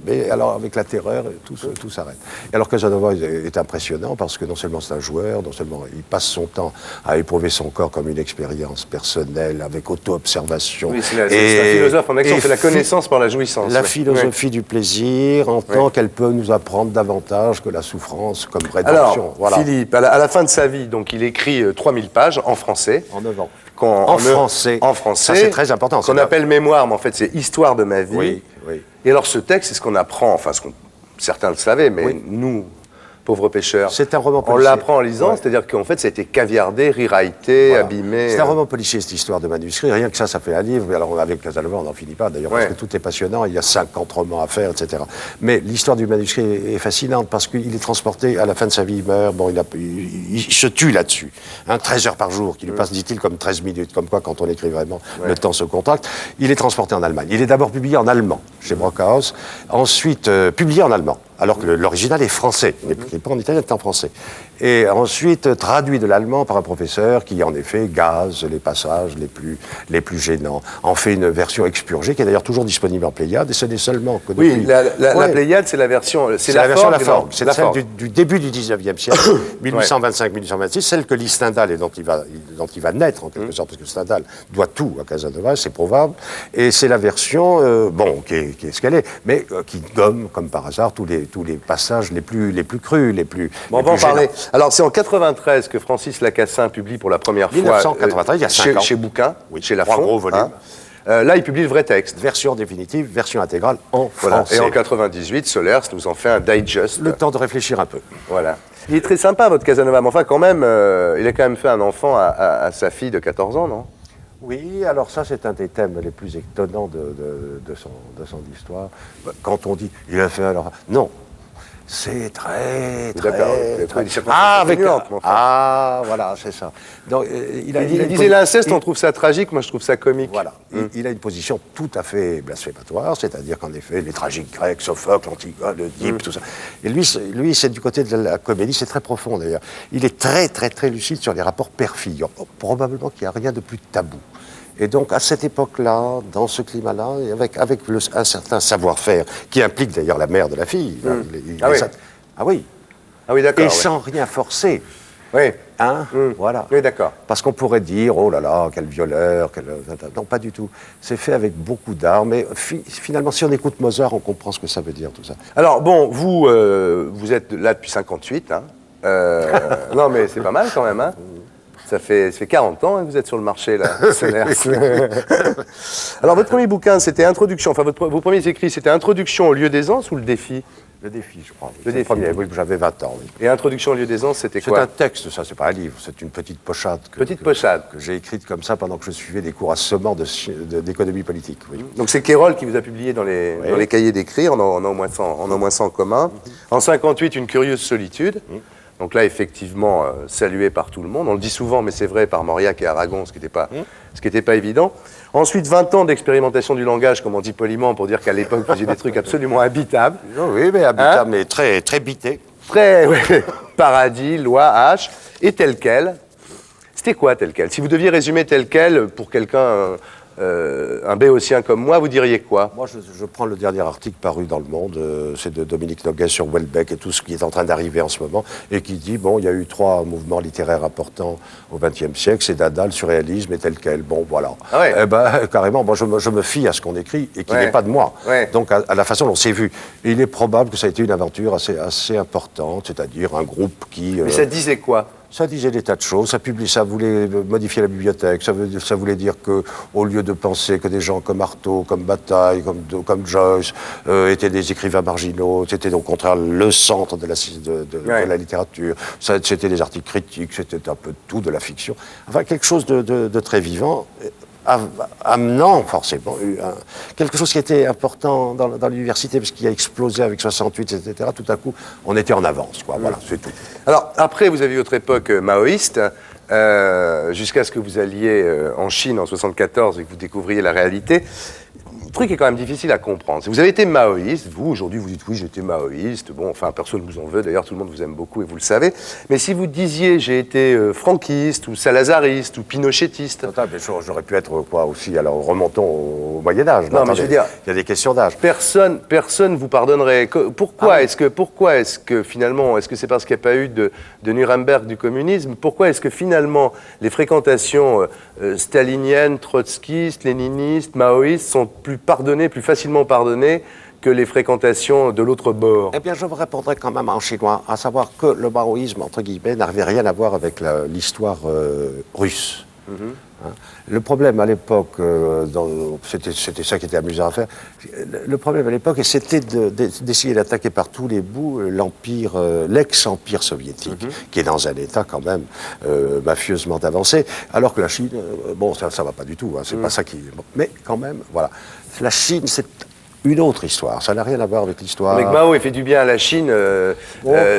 S4: mais alors avec la terreur, tout s'arrête. Et alors Casanova est impressionnant parce que non seulement c'est un joueur, non seulement il passe son temps à éprouver son corps comme une expérience personnelle, avec auto-observation.
S1: Oui, c'est un philosophe en action, c'est la connaissance par la jouissance.
S4: La philosophie du plaisir, en tant qu'elle peut nous apprendre davantage que la souffrance comme rédemption.
S1: Alors,
S4: voilà.
S1: Philippe, à la fin de sa vie, donc il écrit 3000 pages en français.
S4: En 9 ans.
S1: En
S4: français.
S1: En français.
S4: Ça, c'est très important.
S1: Qu'on appelle mémoire, mais en fait, c'est histoire de ma vie.
S4: Oui, oui.
S1: Et alors, ce texte, c'est ce qu'on apprend, enfin, certains le savaient, mais nous, pauvres pêcheurs,
S4: c'est un roman
S1: on
S4: policier.
S1: l'apprend en lisant, c'est-à-dire qu'en fait, ça a été caviardé, riraillé,
S4: Voilà.
S1: abîmé.
S4: C'est un roman policier, cette histoire de manuscrit. Rien que ça fait un livre. Alors, avec Casanova, on n'en finit pas, d'ailleurs, parce que tout est passionnant. Il y a 50 romans à faire, etc. Mais l'histoire du manuscrit est fascinante parce qu'il est transporté, à la fin de sa vie, il meurt. Bon, il se tue là-dessus. 13 heures par jour, qui lui passe, dit-il, comme 13 minutes. Comme quoi, quand on écrit vraiment, le temps se contracte. Il est transporté en Allemagne. Il est d'abord publié en allemand, chez Brockhaus. Ensuite, publié en allemand. Alors que l'original est français. Il n'est pas en italien, il est en français. Et ensuite, traduit de l'allemand par un professeur qui, en effet, gaze les passages les plus gênants. En fait une version expurgée, qui est d'ailleurs toujours disponible en Pléiade, et ce n'est seulement que depuis...
S1: Oui, la Pléiade, c'est la version...
S4: C'est la version La Forgue. C'est celle du début du 19e siècle, 1825-1826, celle que lit Stendhal et dont il va naître, en quelque sorte, parce que Stendhal doit tout à Casanova, c'est probable. Et c'est la version, qui est ce qu'elle est, mais qui gomme, comme par hasard, tous les passages les plus crus, les plus
S1: Bon, on va en parler. Alors, c'est en 93 que Francis Lacassin publie pour la première fois...
S4: 1993, il y a 5 ans.
S1: Chez Bouquin, chez
S4: 3
S1: Lafon.
S4: gros volumes.
S1: Là, il publie le vrai texte.
S4: Version définitive, version intégrale en
S1: Voilà.
S4: français.
S1: Et en 98, Solers nous en fait un digest.
S4: Le temps de réfléchir un peu.
S1: Voilà. Il est très sympa, votre Casanova, mais enfin, quand même, il a quand même fait un enfant à sa fille de 14 ans, non?
S4: Oui, alors ça, c'est un des thèmes les plus étonnants de son histoire. Quand on dit, il a fait alors... Non. C'est très... voilà, c'est ça. Donc,
S1: il disait l'inceste, on trouve ça tragique, moi je trouve ça comique.
S4: Voilà. Il a une position tout à fait blasphématoire, c'est-à-dire qu'en effet, les tragiques grecs, Sophocle, Antigone, Oedipe, tout ça. Et lui, c'est du côté de la comédie, c'est très profond d'ailleurs. Il est très, très, très lucide sur les rapports père-fille. Probablement qu'il n'y a rien de plus tabou. Et donc, à cette époque-là, dans ce climat-là, avec un certain savoir-faire, qui implique d'ailleurs la mère de la fille. Ah oui, d'accord. Et sans rien forcer.
S1: Oui.
S4: Voilà.
S1: Oui, d'accord.
S4: Parce qu'on pourrait dire, oh là là, quel violeur, Non, pas du tout. C'est fait avec beaucoup d'art, mais finalement, si on écoute Mozart, on comprend ce que ça veut dire, tout ça.
S1: Alors, bon, vous êtes là depuis 58, hein. Non, mais c'est pas mal quand même, hein. Ça fait 40 ans que vous êtes sur le marché, là, Solers. Alors, votre premier bouquin, c'était Introduction, enfin, vos premiers écrits, c'était Introduction au lieu d'aisance ou Le Défi?
S4: Le Défi, je crois.
S1: Le Défi.
S4: Premier, oui, j'avais 20 ans. Oui.
S1: Et Introduction au lieu d'aisance, c'était
S4: C'est
S1: quoi?
S4: un texte, ça, c'est pas un livre, c'est une petite pochade.
S1: Pochade.
S4: Que j'ai écrite comme ça pendant que je suivais des cours assommants d'économie politique. Oui.
S1: Donc c'est Kérol qui vous a publié dans les cahiers d'écrit, on a au moins 100 en commun. En 58, Une curieuse solitude. Donc là, effectivement, salué par tout le monde. On le dit souvent, mais c'est vrai, par Mauriac et Aragon, ce qui n'était pas évident. Ensuite, 20 ans d'expérimentation du langage, comme on dit poliment, pour dire qu'à l'époque, vous faisiez des trucs absolument habitables.
S4: Oui, mais habitable, mais très, très bité.
S1: Très, ouais, paradis, loi, H, et tel quel. C'était quoi tel quel? Si vous deviez résumer tel quel pour quelqu'un, un béotien comme moi, vous diriez quoi?
S4: Moi, je prends le dernier article paru dans Le Monde, c'est de Dominique Noguet sur Houellebecq et tout ce qui est en train d'arriver en ce moment, et qui dit, bon, il y a eu 3 mouvements littéraires importants au XXe siècle, c'est Dada, le surréalisme et tel quel. Bon, voilà.
S1: Ah ouais.
S4: Eh ben, carrément, moi, je me fie à ce qu'on écrit et qui n'est pas de moi.
S1: Ouais.
S4: Donc, à la façon dont c'est vu. Et il est probable que ça a été une aventure assez importante, c'est-à-dire un groupe qui...
S1: Mais ça disait quoi?
S4: Ça disait des tas de choses, ça voulait modifier la bibliothèque, ça voulait dire qu'au lieu de penser que des gens comme Artaud, comme Bataille, comme Joyce étaient des écrivains marginaux, c'était au contraire le centre de la littérature, c'était des articles critiques, c'était un peu tout de la fiction, enfin quelque chose de très vivant, amenant forcément quelque chose qui était important dans l'université, parce qu'il a explosé avec 68, etc. Tout à coup, on était en avance, quoi. Voilà, c'est tout.
S1: Alors, après, vous avez eu votre époque maoïste, jusqu'à ce que vous alliez en Chine en 74 et que vous découvriez la réalité. Le truc est quand même difficile à comprendre. Vous avez été maoïste, vous, aujourd'hui, vous dites oui, j'étais maoïste. Bon, enfin, personne ne vous en veut, d'ailleurs, tout le monde vous aime beaucoup et vous le savez. Mais si vous disiez j'ai été franquiste ou salazariste ou pinochetiste.
S4: Attends, mais j'aurais pu être quoi aussi, alors remontons au Moyen-Âge.
S1: Non, mais je veux dire,
S4: il y a des questions d'âge.
S1: Personne vous pardonnerait. Pourquoi est-ce que finalement, est-ce que c'est parce qu'il n'y a pas eu de Nuremberg du communisme? Pourquoi est-ce que finalement les fréquentations staliniennes, trotskistes, léninistes, maoïstes sont plus facilement pardonnées que les fréquentations de l'autre bord?
S4: Eh bien, je vous répondrai quand même en chinois, à savoir que le maoïsme, entre guillemets, n'avait rien à voir avec l'histoire russe. Hein. Le problème à l'époque, c'était ça qui était amusant à faire, le problème à l'époque, c'était d'essayer d'attaquer par tous les bouts l'empire, l'ex-empire soviétique, qui est dans un état quand même mafieusement avancé, alors que la Chine, bon, ça va pas du tout, hein, c'est pas ça qui... Bon, mais quand même, voilà. La Chine, c'est une autre histoire, ça n'a rien à voir avec l'histoire.
S1: Mais que Mao ait fait du bien à la Chine,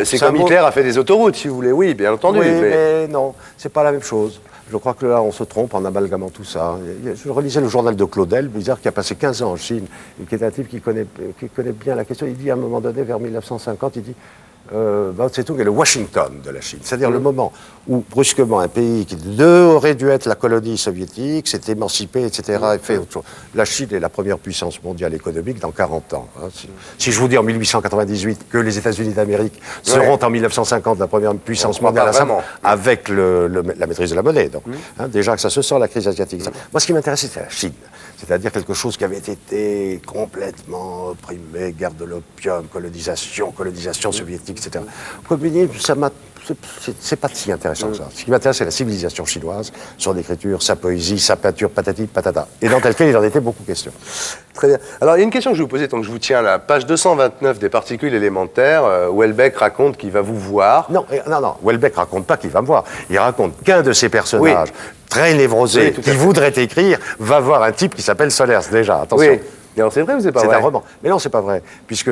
S1: c'est comme Hitler a fait des autoroutes, si vous voulez, oui, bien entendu.
S4: Oui, mais non, c'est pas la même chose. Je crois que là, on se trompe en amalgamant tout ça. Je relisais le journal de Claudel, bizarre, qui a passé 15 ans en Chine, et qui est un type qui connaît bien la question. Il dit à un moment donné, vers 1950, il dit Mao Tse-tung est le Washington de la Chine. C'est-à-dire le moment où, brusquement, un pays qui aurait dû être la colonie soviétique s'est émancipé, etc., et fait autre chose. La Chine est la première puissance mondiale économique dans 40 ans. Hein. Si je vous dis en 1898 que les États-Unis d'Amérique seront en 1950 la première puissance mondiale avec la maîtrise de la monnaie. Donc, hein, déjà que ça se sent, la crise asiatique. Moi, ce qui m'intéressait, c'est la Chine. C'est-à-dire quelque chose qui avait été complètement opprimé, guerre de l'opium, colonisation soviétique, etc. Communisme, c'est pas si intéressant que ça. Ce qui m'intéresse, c'est la civilisation chinoise, son écriture, sa poésie, sa peinture, patati, patata. Et dans tel cas, il en était beaucoup question.
S1: Très bien. Alors, il y a une question que je vais vous poser tant que je vous tiens là. Page 229 des particules élémentaires, Houellebecq raconte qu'il va vous voir.
S4: Non, Houellebecq raconte pas qu'il va me voir. Il raconte qu'un de ses personnages, très névrosé, qui voudrait écrire, va voir un type qui s'appelle Solers, déjà. Attention.
S1: Oui. Alors c'est vrai ou c'est pas vrai?
S4: C'est un roman. Mais non, c'est pas vrai. Puisque tout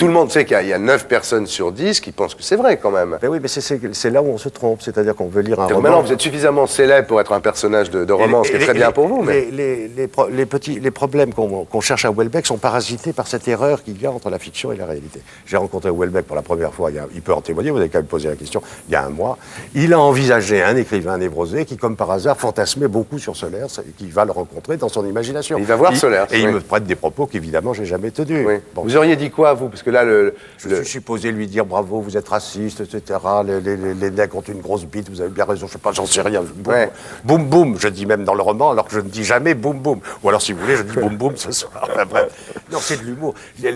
S1: le monde sait qu'il y a 9 personnes sur 10 qui pensent que c'est vrai quand même.
S4: Ben oui, mais c'est là où on se trompe. C'est-à-dire qu'on veut lire un roman.
S1: Maintenant, vous êtes suffisamment célèbre pour être un personnage de roman, ce qui est très bien pour vous. Mais...
S4: Les problèmes qu'on cherche à Houellebecq sont parasités par cette erreur qu'il y a entre la fiction et la réalité. J'ai rencontré Houellebecq pour la première fois, il peut en témoigner, vous avez qu'à me poser la question, il y a un mois. Il a envisagé un écrivain névrosé qui, comme par hasard, fantasmait beaucoup sur Solers et qui va le rencontrer dans son imagination.
S1: Il va voir Solers.
S4: Et il me prête des propos qu'évidemment, j'ai jamais tenus.
S1: Oui. Bon. Vous auriez dit quoi, vous? Parce que là,
S4: je suis supposé lui dire bravo, vous êtes raciste, etc. Les nègres ont une grosse bite, vous avez bien raison, je sais pas, j'en sais rien. Boum, boum, je dis même dans le roman, alors que je ne dis jamais boum, boum. Ou alors, si vous voulez, je dis boum, boum ce soir. Enfin, bref. Non, c'est de l'humour.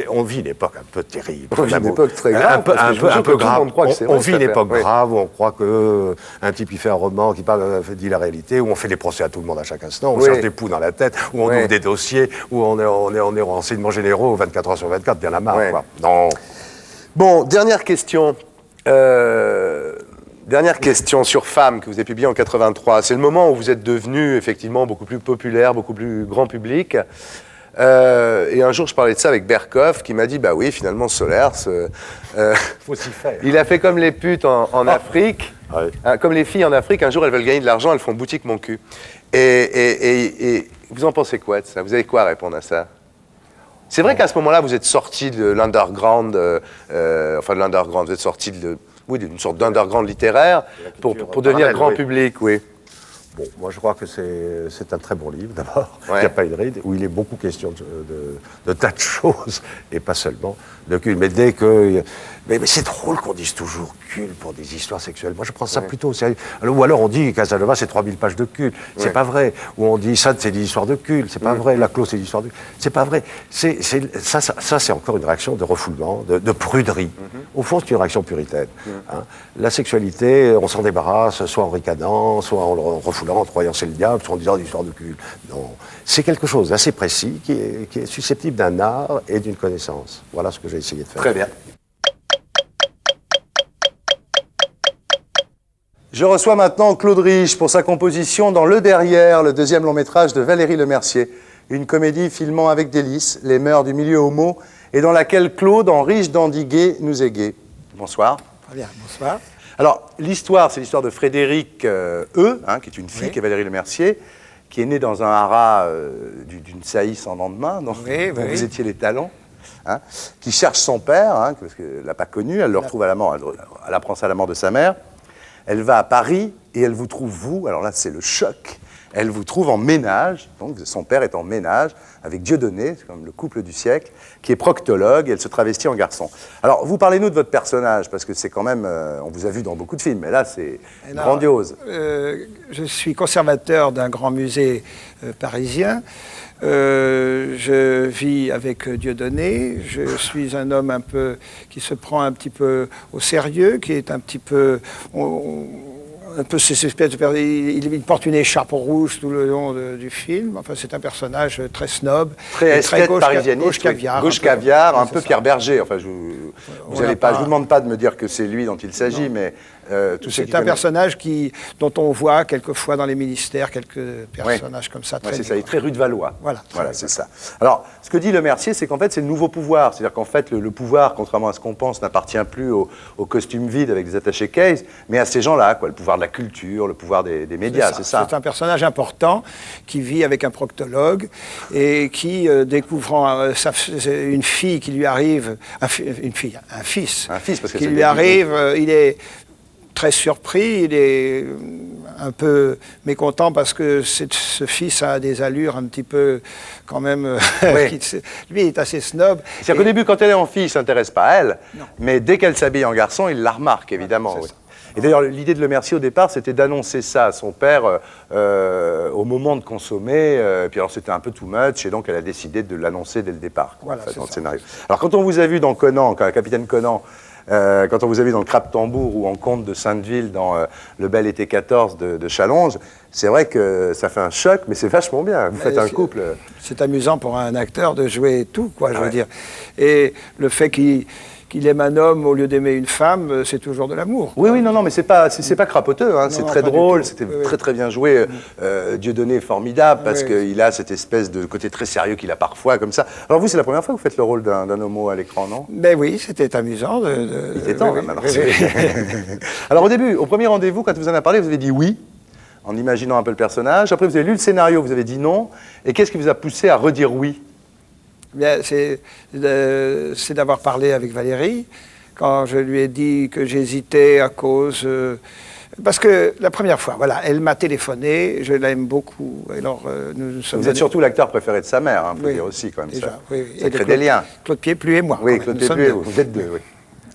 S4: On vit une époque un peu terrible.
S1: On vit une époque très grave.
S4: Un peu grave. On vit une époque
S1: oui.
S4: grave où on croit qu'un type il fait un roman qui dit la réalité, où on fait des procès à tout le monde à chaque instant, où on cherche des poux dans la tête, où on ouvre des dossiers, où on est en renseignements généraux 24 heures sur 24, bien la marre. Quoi. Non.
S1: Bon, dernière question. Dernière question sur Femmes, que vous avez publié en 83. C'est le moment où vous êtes devenu effectivement beaucoup plus populaire, beaucoup plus grand public. Et un jour, je parlais de ça avec Berkoff, qui m'a dit, bah oui, finalement, Solers,
S4: Faut s'y faire.
S1: il a fait comme les putes en Afrique, comme les filles en Afrique, un jour, elles veulent gagner de l'argent, elles font boutique mon cul. Et vous en pensez quoi de ça? Vous avez quoi à répondre à ça? C'est vrai qu'à ce moment-là, vous êtes sorti de l'underground, enfin de l'underground, vous êtes sorti d'une sorte d'underground littéraire pour devenir grand public, oui.
S4: Bon, moi je crois que c'est un très bon livre d'abord, il n'y a pas une ride, où il est beaucoup question de tas de choses, et pas seulement de cul. Mais dès que... Mais c'est drôle qu'on dise toujours cul pour des histoires sexuelles. Moi je prends ça plutôt au sérieux. Ou alors on dit Casanova c'est 3000 pages de cul. C'est pas vrai. Ou on dit ça c'est des histoires de cul. C'est pas vrai. La Clos c'est des histoires de cul. C'est pas vrai. Ça c'est encore une réaction de refoulement, de pruderie. Au fond c'est une réaction puritaine. Hein. La sexualité, on s'en débarrasse, soit en ricanant, soit en refoulant, en croyant c'est le diable, soit en disant des histoires de cul. Non. C'est quelque chose d'assez précis qui est susceptible d'un art et d'une connaissance. Voilà ce que j'ai essayé de faire.
S1: Très bien. Je reçois maintenant Claude Rich pour sa composition dans Le Derrière, le deuxième long métrage de Valérie Lemercier, une comédie filmant avec délice les mœurs du milieu homo et dans laquelle Claude, en riche d'Andiguet, nous égaye. Bonsoir.
S5: Très bien, bonsoir.
S1: Alors, l'histoire, c'est l'histoire de Frédéric qui est une fille qui est Valérie Lemercier, qui est née dans un haras d'une saillie sans lendemain, dont vous étiez les talons. Hein, qui cherche son père, parce qu'elle ne l'a pas connu, elle le retrouve à la mort, elle apprend ça à la mort de sa mère. Elle va à Paris et elle vous trouve, vous, alors là c'est le choc, elle vous trouve en ménage, donc son père est en ménage avec Dieudonné, c'est comme le couple du siècle, qui est proctologue et elle se travestit en garçon. Alors vous parlez-nous de votre personnage, parce que c'est quand même, on vous a vu dans beaucoup de films, mais là c'est grandiose.
S5: Je suis conservateur d'un grand musée parisien. Je vis avec Dieudonné, je suis un homme un peu qui se prend un petit peu au sérieux, qui est un petit peu un peu ces espèces de... Il porte une écharpe rouge tout le long du film. Enfin, c'est un personnage très snob,
S1: très
S5: gauche
S1: caviar, gauche caviar, un peu Pierre Berger. Enfin, je vous demande pas de me dire que c'est lui dont il s'agit, mais
S5: c'est un personnage dont on voit quelquefois dans les ministères quelques personnages comme ça.
S1: C'est ça, il est très rue de Valois.
S5: Voilà,
S1: c'est ça. Alors, ce que dit Lemercier, c'est qu'en fait, c'est le nouveau pouvoir. C'est-à-dire qu'en fait, le pouvoir, contrairement à ce qu'on pense, n'appartient plus au costume vide avec des attachés case, mais à ces gens-là, quoi, le pouvoir de la culture, le pouvoir des médias, c'est ça.
S5: C'est un personnage important qui vit avec un proctologue et qui, découvrant une fille qui lui arrive, un fils parce que qui lui arrive, il est très surpris, il est un peu mécontent parce que ce fils a des allures un petit peu quand même... lui est assez snob.
S1: C'est-à-dire qu'au début, quand elle est en fille, il ne s'intéresse pas à elle, mais dès qu'elle s'habille en garçon, il la remarque, évidemment.
S5: Ouais,
S1: Et d'ailleurs, l'idée de Lemercier au départ, c'était d'annoncer ça à son père au moment de consommer. Puis alors, c'était un peu too much, et donc elle a décidé de l'annoncer dès le départ, dans le scénario. Alors, quand on vous a vu dans Conan, Capitaine Conan, quand on vous a vu dans le Crabe-Tambour ou en Comte de Sainte-Ville dans Le Bel Été 14 de Challonge, c'est vrai que ça fait un choc, mais c'est vachement bien. Vous faites un couple.
S5: C'est amusant pour un acteur de jouer tout, quoi, je veux dire. Et le fait qu'il aime un homme au lieu d'aimer une femme, c'est toujours de l'amour.
S1: Oui, non, mais c'est pas crapoteux, c'est très drôle, c'était très bien joué. Dieudonné est formidable parce qu'il a cette espèce de côté très sérieux qu'il a parfois, comme ça. Alors vous, c'est la première fois que vous faites le rôle d'un homo à l'écran, non?
S5: Ben oui, c'était amusant.
S1: Il était temps, même. Alors au début, au premier rendez-vous, quand vous en avez parlé, vous avez dit oui, en imaginant un peu le personnage. Après, vous avez lu le scénario, vous avez dit non. Et qu'est-ce qui vous a poussé à redire oui?
S5: C'est d'avoir parlé avec Valérie, quand je lui ai dit que j'hésitais à cause... parce que la première fois, voilà, elle m'a téléphoné, je l'aime beaucoup. Alors, nous sommes
S1: vous êtes surtout l'acteur préféré de sa mère, faut dire aussi quand même
S5: déjà,
S1: ça.
S5: Oui.
S1: Ça crée des liens.
S5: Claude Pieplu et moi.
S1: Oui, Claude Pieplu, vous êtes deux, oui.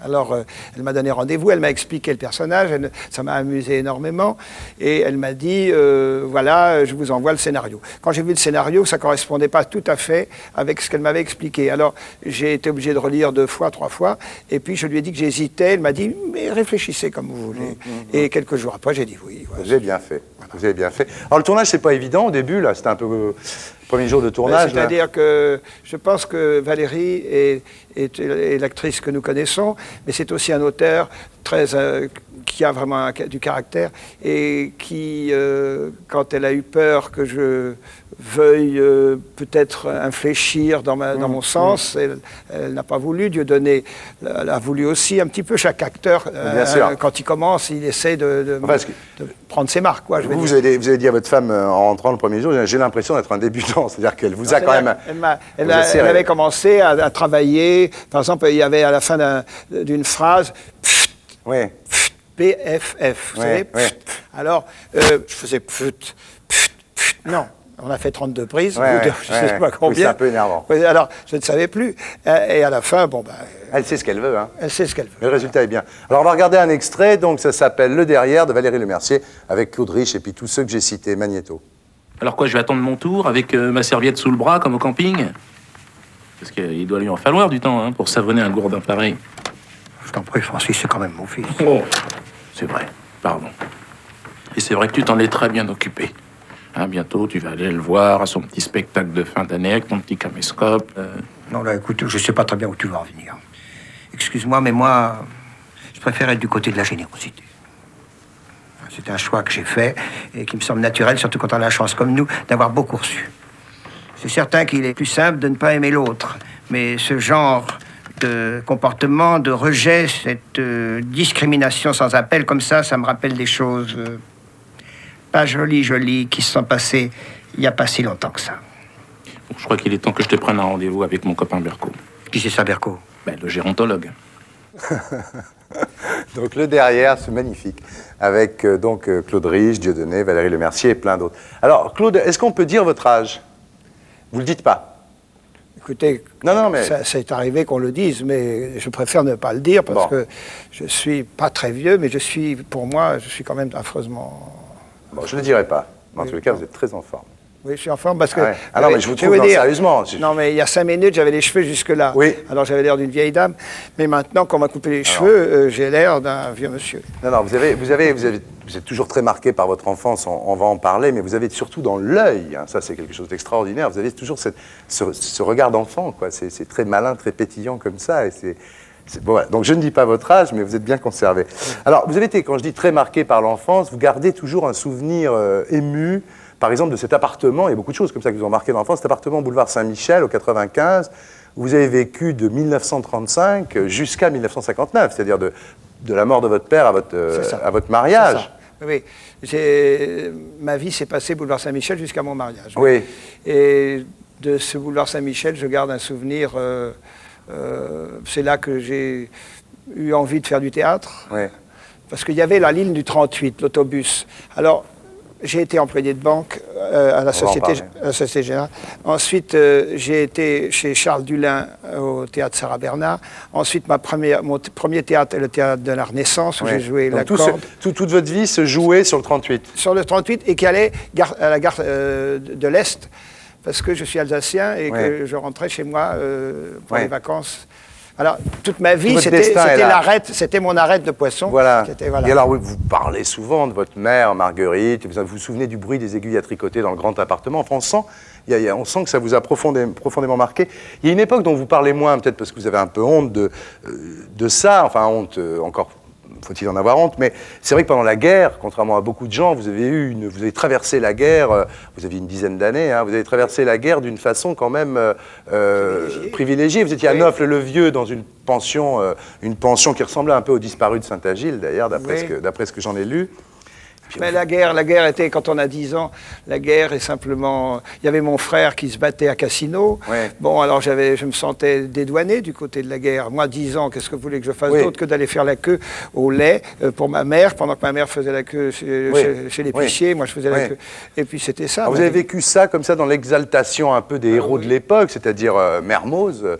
S5: Alors, elle m'a donné rendez-vous, elle m'a expliqué le personnage, ça m'a amusé énormément, et elle m'a dit, voilà, je vous envoie le scénario. Quand j'ai vu le scénario, ça ne correspondait pas tout à fait avec ce qu'elle m'avait expliqué. Alors, j'ai été obligé de relire 2 fois, 3 fois, et puis je lui ai dit que j'hésitais, elle m'a dit, mais réfléchissez comme vous voulez. Et quelques jours après, j'ai dit oui. Voilà.
S1: Vous avez bien fait. Voilà. Vous avez bien fait. Alors, le tournage, c'est pas évident au début, là, c'était un peu... Premier jour de tournage.
S5: C'est-à-dire que je pense que Valérie est l'actrice que nous connaissons, mais c'est aussi un auteur qui a vraiment du caractère et qui, quand elle a eu peur que je veuille peut-être infléchir dans mon sens, elle n'a pas voulu. Dieudonné a voulu aussi un petit peu. Chaque acteur, quand il commence, il essaie de prendre ses marques. Quoi,
S1: vous avez dit à votre femme en rentrant le premier jour, j'ai l'impression d'être un débutant. C'est-à-dire qu'elle vous a quand même...
S5: Elle avait commencé à travailler. Par exemple, il y avait à la fin d'une phrase...
S1: Oui.
S5: PFF, vous savez.
S1: Ouais.
S5: Alors, je faisais non. On a fait 32 prises, je ne sais pas combien.
S1: Oui, c'est un peu énervant.
S5: Alors, je ne savais plus. Et à la fin, bon, ben...
S1: Elle sait ce qu'elle veut, hein.
S5: Elle sait ce qu'elle veut.
S1: Mais le résultat est bien. Alors, on va regarder un extrait, donc ça s'appelle Le Derrière de Valérie Lemercier, avec Claude Rich et puis tous ceux que j'ai cités, Magnéto.
S6: Alors quoi, je vais attendre mon tour avec ma serviette sous le bras, comme au camping? Parce qu'il doit lui en falloir du temps, hein, pour savonner un gourdin pareil.
S5: Je t'en prie, Francis, c'est quand même mon fils.
S6: Oh, c'est vrai, pardon. Et c'est vrai que tu t'en es très bien occupé. Hein, bientôt, tu vas aller le voir à son petit spectacle de fin d'année avec ton petit caméscope.
S7: Non, là, écoute, je sais pas très bien où tu vas en venir. Excuse-moi, mais moi, je préfère être du côté de la générosité. C'est un choix que j'ai fait et qui me semble naturel, surtout quand on a la chance, comme nous, d'avoir beaucoup reçu. C'est certain qu'il est plus simple de ne pas aimer l'autre, mais ce genre de comportement, de rejet, cette discrimination sans appel, comme ça me rappelle des choses pas jolies qui se sont passées il n'y a pas si longtemps que ça.
S6: Bon, je crois qu'il est temps que je te prenne un rendez-vous avec mon copain Berco.
S7: Qui c'est ça, Berco?
S6: Ben, le gérontologue.
S1: Donc Le Derrière, c'est magnifique, avec Claude Rich, Dieudonné, Valérie Lemercier et plein d'autres. Alors, Claude, est-ce qu'on peut dire votre âge? Vous le dites pas?
S5: Écoutez,
S1: non, mais...
S5: ça est arrivé qu'on le dise, mais je préfère ne pas le dire parce que je suis pas très vieux, mais pour moi, je suis quand même affreusement...
S1: Bon, je ne le dirai pas. En tous les cas, vous êtes très en forme.
S5: Oui, je suis en forme parce que...
S1: Ah non, mais je vous trouve sérieusement.
S5: Non, mais il y a 5 minutes, j'avais les cheveux jusque-là.
S1: Oui.
S5: Alors j'avais l'air d'une vieille dame. Mais maintenant, qu'on m'a coupé les cheveux, j'ai l'air d'un vieux monsieur.
S1: Non, vous êtes toujours très marqué par votre enfance, on va en parler, mais vous avez surtout dans l'œil, hein, ça c'est quelque chose d'extraordinaire, vous avez toujours ce regard d'enfant, quoi. C'est très malin, très pétillant comme ça. Et bon, voilà. Donc je ne dis pas votre âge, mais vous êtes bien conservé. Alors, vous avez été, quand je dis très marqué par l'enfance, vous gardez toujours un souvenir ému, par exemple, de cet appartement, il y a beaucoup de choses comme ça qui vous ont marqué dans l'enfance, cet appartement boulevard Saint-Michel, au 95, où vous avez vécu de 1935 jusqu'à 1959, c'est-à-dire de la mort de votre père à votre mariage.
S5: Oui, ma vie s'est passée boulevard Saint-Michel jusqu'à mon mariage.
S1: Oui.
S5: Et de ce boulevard Saint-Michel, je garde un souvenir... c'est là que j'ai eu envie de faire du théâtre.
S1: Oui.
S5: Parce qu'il y avait la ligne du 38, l'autobus. Alors, j'ai été employé de banque à la Société Générale. Ensuite, j'ai été chez Charles Dulin au théâtre Sarah Bernard. Ensuite, mon premier théâtre est le théâtre de la Renaissance, où j'ai joué la corde.
S1: Toute votre vie se jouait sur le 38.
S5: Sur le 38, et qui allait à la gare de l'Est, parce que je suis alsacien et que je rentrais chez moi pour les vacances. Alors, toute ma vie, c'était mon arête de poisson.
S1: Voilà. Et alors, vous parlez souvent de votre mère, Marguerite, vous vous souvenez du bruit des aiguilles à tricoter dans le grand appartement. Enfin, on sent que ça vous a profondément marqué. Il y a une époque dont vous parlez moins, peut-être parce que vous avez un peu honte de ça, enfin, honte encore... Faut-il en avoir honte, mais c'est vrai que pendant la guerre, contrairement à beaucoup de gens, vous avez traversé la guerre, vous aviez une dizaine d'années, hein, vous avez traversé la guerre d'une façon quand même privilégiée. Vous étiez à Neauphle-le-Vieux dans une pension qui ressemblait un peu au disparu de Saint-Agile, d'ailleurs, d'après ce que j'en ai lu.
S5: Mais la guerre était, quand on a 10 ans, la guerre est simplement... Il y avait mon frère qui se battait à Cassino. Ouais. Bon, alors je me sentais dédouané du côté de la guerre. Moi, 10 ans, qu'est-ce que vous voulez que je fasse d'autre que d'aller faire la queue au lait pour ma mère, pendant que ma mère faisait la queue chez l'épicier, moi je faisais la queue. Et puis c'était ça.
S1: Alors, vous avez vécu ça comme ça dans l'exaltation un peu des héros de l'époque, c'est-à-dire Mermoz,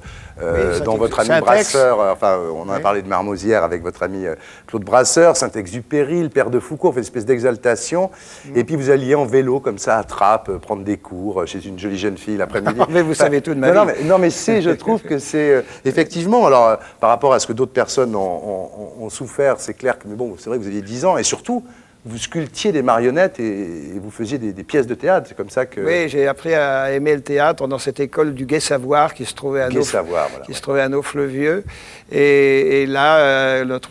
S1: dont votre ami Brasseur, enfin, on en a parlé de Marmosière avec votre ami Claude Brasseur, Saint-Exupéry, le père de Foucault, fait une espèce d'exaltation. Et puis vous alliez en vélo, comme ça, à Trappes, prendre des cours chez une jolie jeune fille l'après-midi.
S5: Mais vous savez tout de ma vie.
S1: Non, mais je trouve que c'est effectivement, alors par rapport à ce que d'autres personnes ont souffert, c'est clair que, mais bon, c'est vrai que vous aviez 10 ans, et surtout, vous sculptiez des marionnettes et vous faisiez des pièces de théâtre. C'est comme ça que...
S5: Oui, j'ai appris à aimer le théâtre dans cette école du Gai Savoir qui se trouvait à Naufle-Vieux. Et là, notre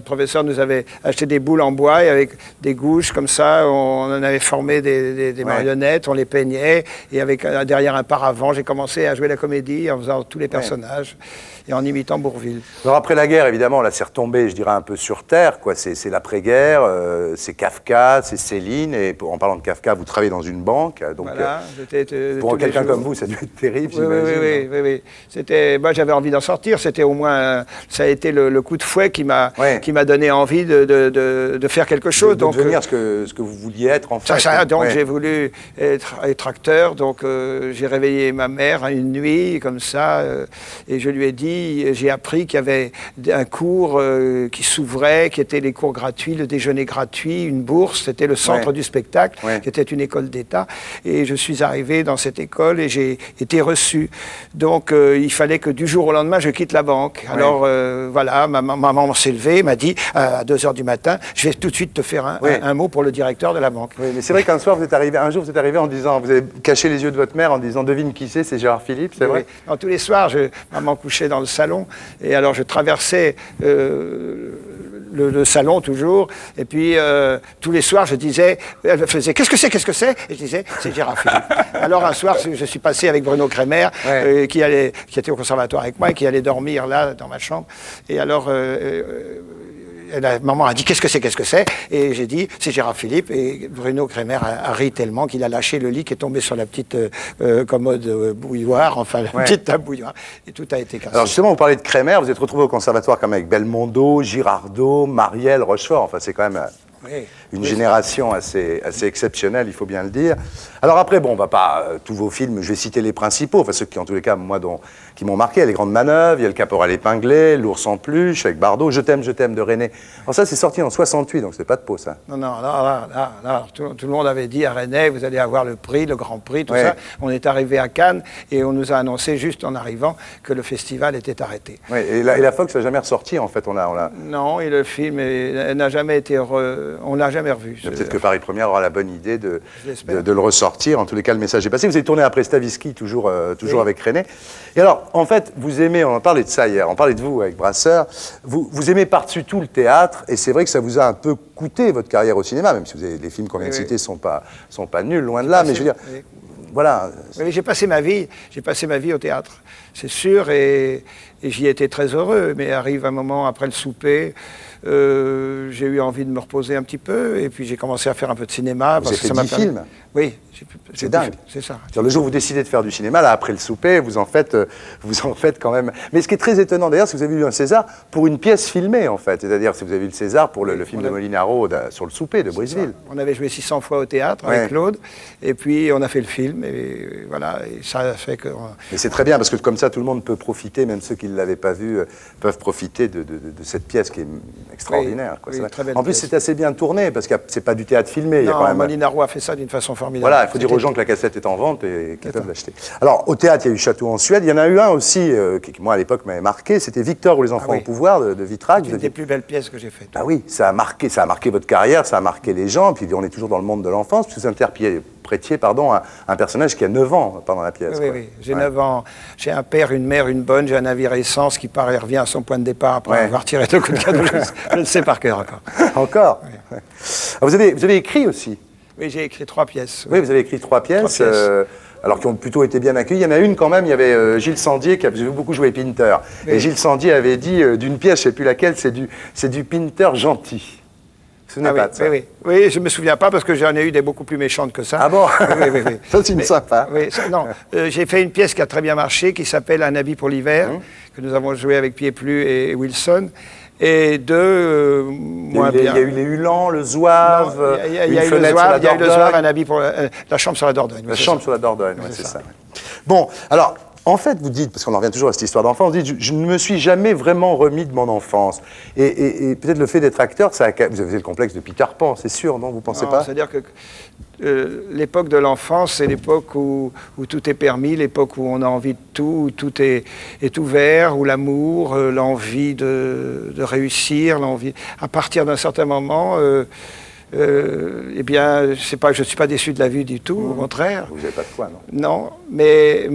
S5: professeur nous avait acheté des boules en bois et avec des gouges comme ça, on en avait formé des marionnettes, on les peignait. Et avec derrière un paravent, j'ai commencé à jouer la comédie en faisant tous les personnages et en imitant Bourvil.
S1: Alors après la guerre, évidemment, là c'est retombé, je dirais, un peu sur terre, quoi. C'est l'après-guerre, c'est Kafka, c'est Céline, et en parlant de Kafka, vous travaillez dans une banque, donc
S5: voilà,
S1: pour quelqu'un comme vous, ça a dû être terrible, j'imagine.
S5: Oui. C'était, moi j'avais envie d'en sortir, c'était au moins, ça a été le coup de fouet qui m'a donné envie de faire quelque chose.
S1: De devenir ce que vous vouliez être, en fait.
S5: Donc j'ai voulu être acteur, donc j'ai réveillé ma mère une nuit, comme ça, et je lui ai dit, j'ai appris qu'il y avait un cours qui s'ouvrait, qui était les cours gratuits, le déjeuner gratuit, une bourse, c'était le centre du spectacle, qui était une école d'État. Et je suis arrivé dans cette école et j'ai été reçu. Donc il fallait que du jour au lendemain, je quitte la banque. Alors voilà, ma maman s'est levée, m'a dit à 2h du matin, je vais tout de suite te faire un mot pour le directeur de la banque.
S1: Oui, mais c'est vrai qu'un soir, un jour, vous êtes arrivé en disant, vous avez caché les yeux de votre mère en disant, devine qui c'est Gérard Philipe, c'est vrai?
S5: Non, tous les soirs, maman couchait dans le salon, et alors je traversais le salon toujours, et puis tous les soirs je disais, elle faisait qu'est-ce que c'est, et je disais c'est Gérard Philipe. Alors un soir je suis passé avec Bruno Kremer qui était au conservatoire avec moi et qui allait dormir là dans ma chambre, et alors maman a dit qu'est-ce que c'est, et j'ai dit c'est Gérard Philipe, et Bruno Kremer a ri tellement qu'il a lâché le lit qui est tombé sur la petite commode bouilloire, enfin la petite table bouilloire, et tout a été cassé.
S1: Alors justement, vous parlez de Kremer, vous êtes retrouvé au conservatoire comme avec Belmondo, Girardot, Marielle, Rochefort, enfin c'est quand même une génération assez exceptionnelle, il faut bien le dire. Alors après, bon, on va pas tous vos films, je vais citer les principaux, enfin ceux qui en tous les cas, moi, qui m'ont marqué, Les Grandes Manœuvres, il y a Le Caporal épinglé, L'Ours en peluche avec Bardot, Je t'aime de René. Alors ça, c'est sorti en 68, donc c'est pas de peau, ça.
S5: Non, là, tout le monde avait dit à René, vous allez avoir le prix, le grand prix, tout ça. On est arrivé à Cannes et on nous a annoncé juste en arrivant que le festival était arrêté.
S1: Oui, et la Fox n'a jamais ressorti, en fait,
S5: Non, et le film n'a jamais été on l'a jamais revu.
S1: Peut-être que Paris Première aura la bonne idée de le ressortir. En tous les cas, le message est passé. Vous avez tourné après Stavisky, toujours avec René. Et alors, en fait, vous aimez, on en parlait de ça hier, on parlait de vous avec Brasseur, vous aimez par-dessus tout le théâtre, et c'est vrai que ça vous a un peu coûté votre carrière au cinéma, même si les films qu'on vient de citer sont pas nuls, loin de là, mais je veux dire... Voilà.
S5: Oui, j'ai passé ma vie au théâtre, c'est sûr, et j'y étais très heureux, mais arrive un moment après le souper, j'ai eu envie de me reposer un petit peu, et puis j'ai commencé à faire un peu de cinéma.
S1: Vous avez fait 10 films?
S5: Oui.
S1: C'est dingue.
S5: C'est ça.
S1: Le jour où vous décidez de faire du cinéma, là, après le souper, vous en faites quand même. Mais ce qui est très étonnant, d'ailleurs, c'est que vous avez eu un César pour une pièce filmée, en fait. C'est-à-dire, si vous avez eu le César pour le film de Molinaro sur le souper de Briseville.
S5: On avait joué 600 fois au théâtre avec Claude, et puis on a fait le film, et voilà, et ça fait que...
S1: Mais c'est très bien, parce que comme ça, tout le monde peut profiter, même ceux qui ne l'avaient pas vu, peuvent profiter de cette pièce qui est extraordinaire.
S5: Oui, très belle
S1: en plus, c'est assez bien tourné, parce que c'est pas du théâtre filmé.
S5: Non, Molinaro a fait ça d'une façon formidable.
S1: Voilà, il faut dire aux gens que la cassette est en vente et qu'ils peuvent l'acheter. Alors, au théâtre, il y a eu Château en Suède. Il y en a eu un aussi, qui, moi, à l'époque, m'avait marqué. C'était Victor ou les enfants au pouvoir de Vitrac.
S5: C'est une des plus belles pièces que j'ai faites.
S1: Ah oui, ça a marqué votre carrière, ça a marqué les gens. Puis on est toujours dans le monde de l'enfance. Vous interprétiez un personnage qui a 9 ans pendant la pièce.
S5: Oui. J'ai 9 ans. J'ai un père, une mère, une bonne. J'ai un navire essence qui part et revient à son point de départ après avoir tiré le coup de canon. Je le sais par cœur encore.
S1: Encore oui. Vous avez écrit aussi?
S5: Oui, j'ai écrit 3 pièces.
S1: Oui, vous avez écrit 3 pièces. Alors qui ont plutôt été bien accueilles. Il y en a une quand même, il y avait Gilles Sandier, qui a beaucoup joué Pinter. Oui. Et Gilles Sandier avait dit d'une pièce, je ne sais plus laquelle, c'est du Pinter gentil. Vous ne vous souvenez pas de ça?
S5: Oui, je ne me souviens pas parce que j'en ai eu des beaucoup plus méchantes que ça.
S1: Ah bon?
S5: Oui.
S1: Ça, c'est une sympa.
S5: Oui, non, j'ai fait une pièce qui a très bien marché, qui s'appelle Un habit pour l'hiver, que nous avons joué avec Pied-Plu et Wilson. Et moins bien.
S1: Il y a eu les Hulans, le Zouave,
S5: il y a eu le Zouave, un habit pour la chambre sur la Dordogne.
S1: La chambre sur la Dordogne, c'est ça. Bon, alors, En fait, vous dites, parce qu'on en revient toujours à cette histoire d'enfance, vous dites, je ne me suis jamais vraiment remis de mon enfance. Et peut-être le fait d'être acteur, vous avez le complexe de Peter Pan, c'est sûr, non? Vous pensez pas?
S5: C'est-à-dire que l'époque de l'enfance, c'est l'époque où tout est permis, l'époque où on a envie de tout, où tout est ouvert, où l'amour, l'envie de réussir, l'envie... À partir d'un certain moment... eh bien, je ne suis pas déçu de la vie du tout, au contraire.
S1: Vous n'avez pas de quoi, non?
S5: Non, mais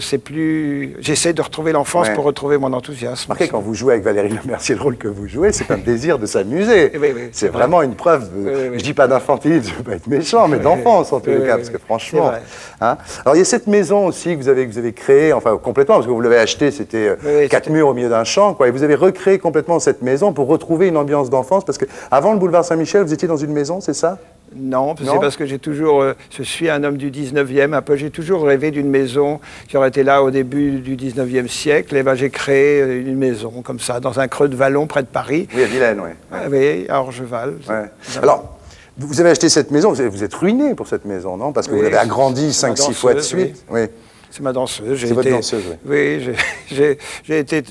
S5: c'est plus... J'essaie de retrouver l'enfance pour retrouver mon enthousiasme.
S1: Remarquez, quand vous jouez avec Valérie Lemercier, le rôle que vous jouez, c'est un désir de s'amuser.
S5: Oui,
S1: c'est vraiment une preuve, je ne dis pas d'infantilisme, je ne veux pas être méchant, mais d'enfance en tous les cas, parce que franchement... Hein. Alors il y a cette maison aussi que vous avez créée, enfin complètement, parce que vous l'avez achetée, c'était 4 murs au milieu d'un champ, quoi, et vous avez recréé complètement cette maison pour retrouver une ambiance d'enfance, parce que avant le boulevard Saint-Michel, vous étiez dans une maison, c'est ça?
S5: Non, c'est parce que j'ai toujours... je suis un homme du 19e, un peu. J'ai toujours rêvé d'une maison qui aurait été là au début du 19e siècle. Et ben, j'ai créé une maison comme ça, dans un creux de vallon près de Paris.
S1: Oui, à Vilaine, oui.
S5: Oui, à Orgeval.
S1: Ouais. Alors, vous avez acheté cette maison, vous êtes ruiné pour cette maison, non? Parce que vous l'avez agrandie 5-6 fois de suite. Oui.
S5: C'est ma danseuse.
S1: C'est votre danseuse, oui.
S5: Oui, j'ai été...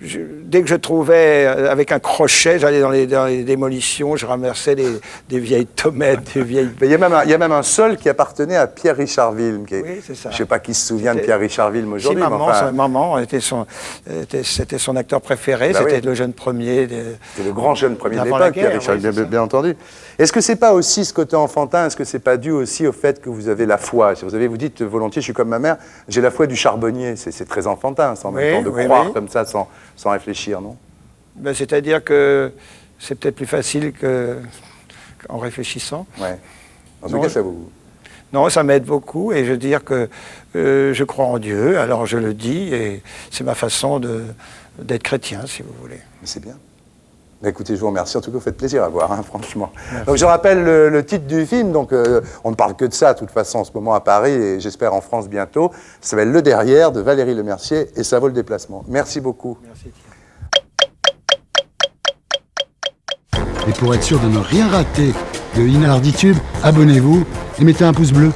S5: dès que je trouvais, avec un crochet, j'allais dans les démolitions, je ramassais des vieilles tomates, des vieilles...
S1: Mais il y a même un sol qui appartenait à Pierre Richardville.
S5: Oui, c'est ça.
S1: Je ne sais pas qui se souvient de Pierre Richardville aujourd'hui.
S5: Si, maman c'était son acteur préféré, c'était le jeune premier.
S1: C'était le grand jeune premier de l'époque, Pierre Richardville, bien entendu. Est-ce que c'est pas aussi ce côté enfantin, est-ce que c'est pas dû aussi au fait que vous avez la foi? Vous dites volontiers, je suis comme ma mère, j'ai la foi du charbonnier, c'est très enfantin, en même temps, de croire comme ça sans réfléchir, non?
S5: Ben, c'est-à-dire que c'est peut-être plus facile qu'en réfléchissant.
S1: Ouais. En tout cas, ça vous...
S5: Non, ça m'aide beaucoup, et je veux dire que je crois en Dieu, alors je le dis, et c'est ma façon d'être chrétien, si vous voulez.
S1: Mais c'est bien. Bah écoutez, je vous remercie. En tout cas, vous faites plaisir à voir, hein, franchement. Donc, je rappelle le titre du film. Donc, on ne parle que de ça, de toute façon, en ce moment à Paris et j'espère en France bientôt. Ça s'appelle Le Derrière de Valérie Lemercier et ça vaut le déplacement. Merci beaucoup.
S5: Merci.
S8: Et pour être sûr de ne rien rater de Inarditube, abonnez-vous et mettez un pouce bleu.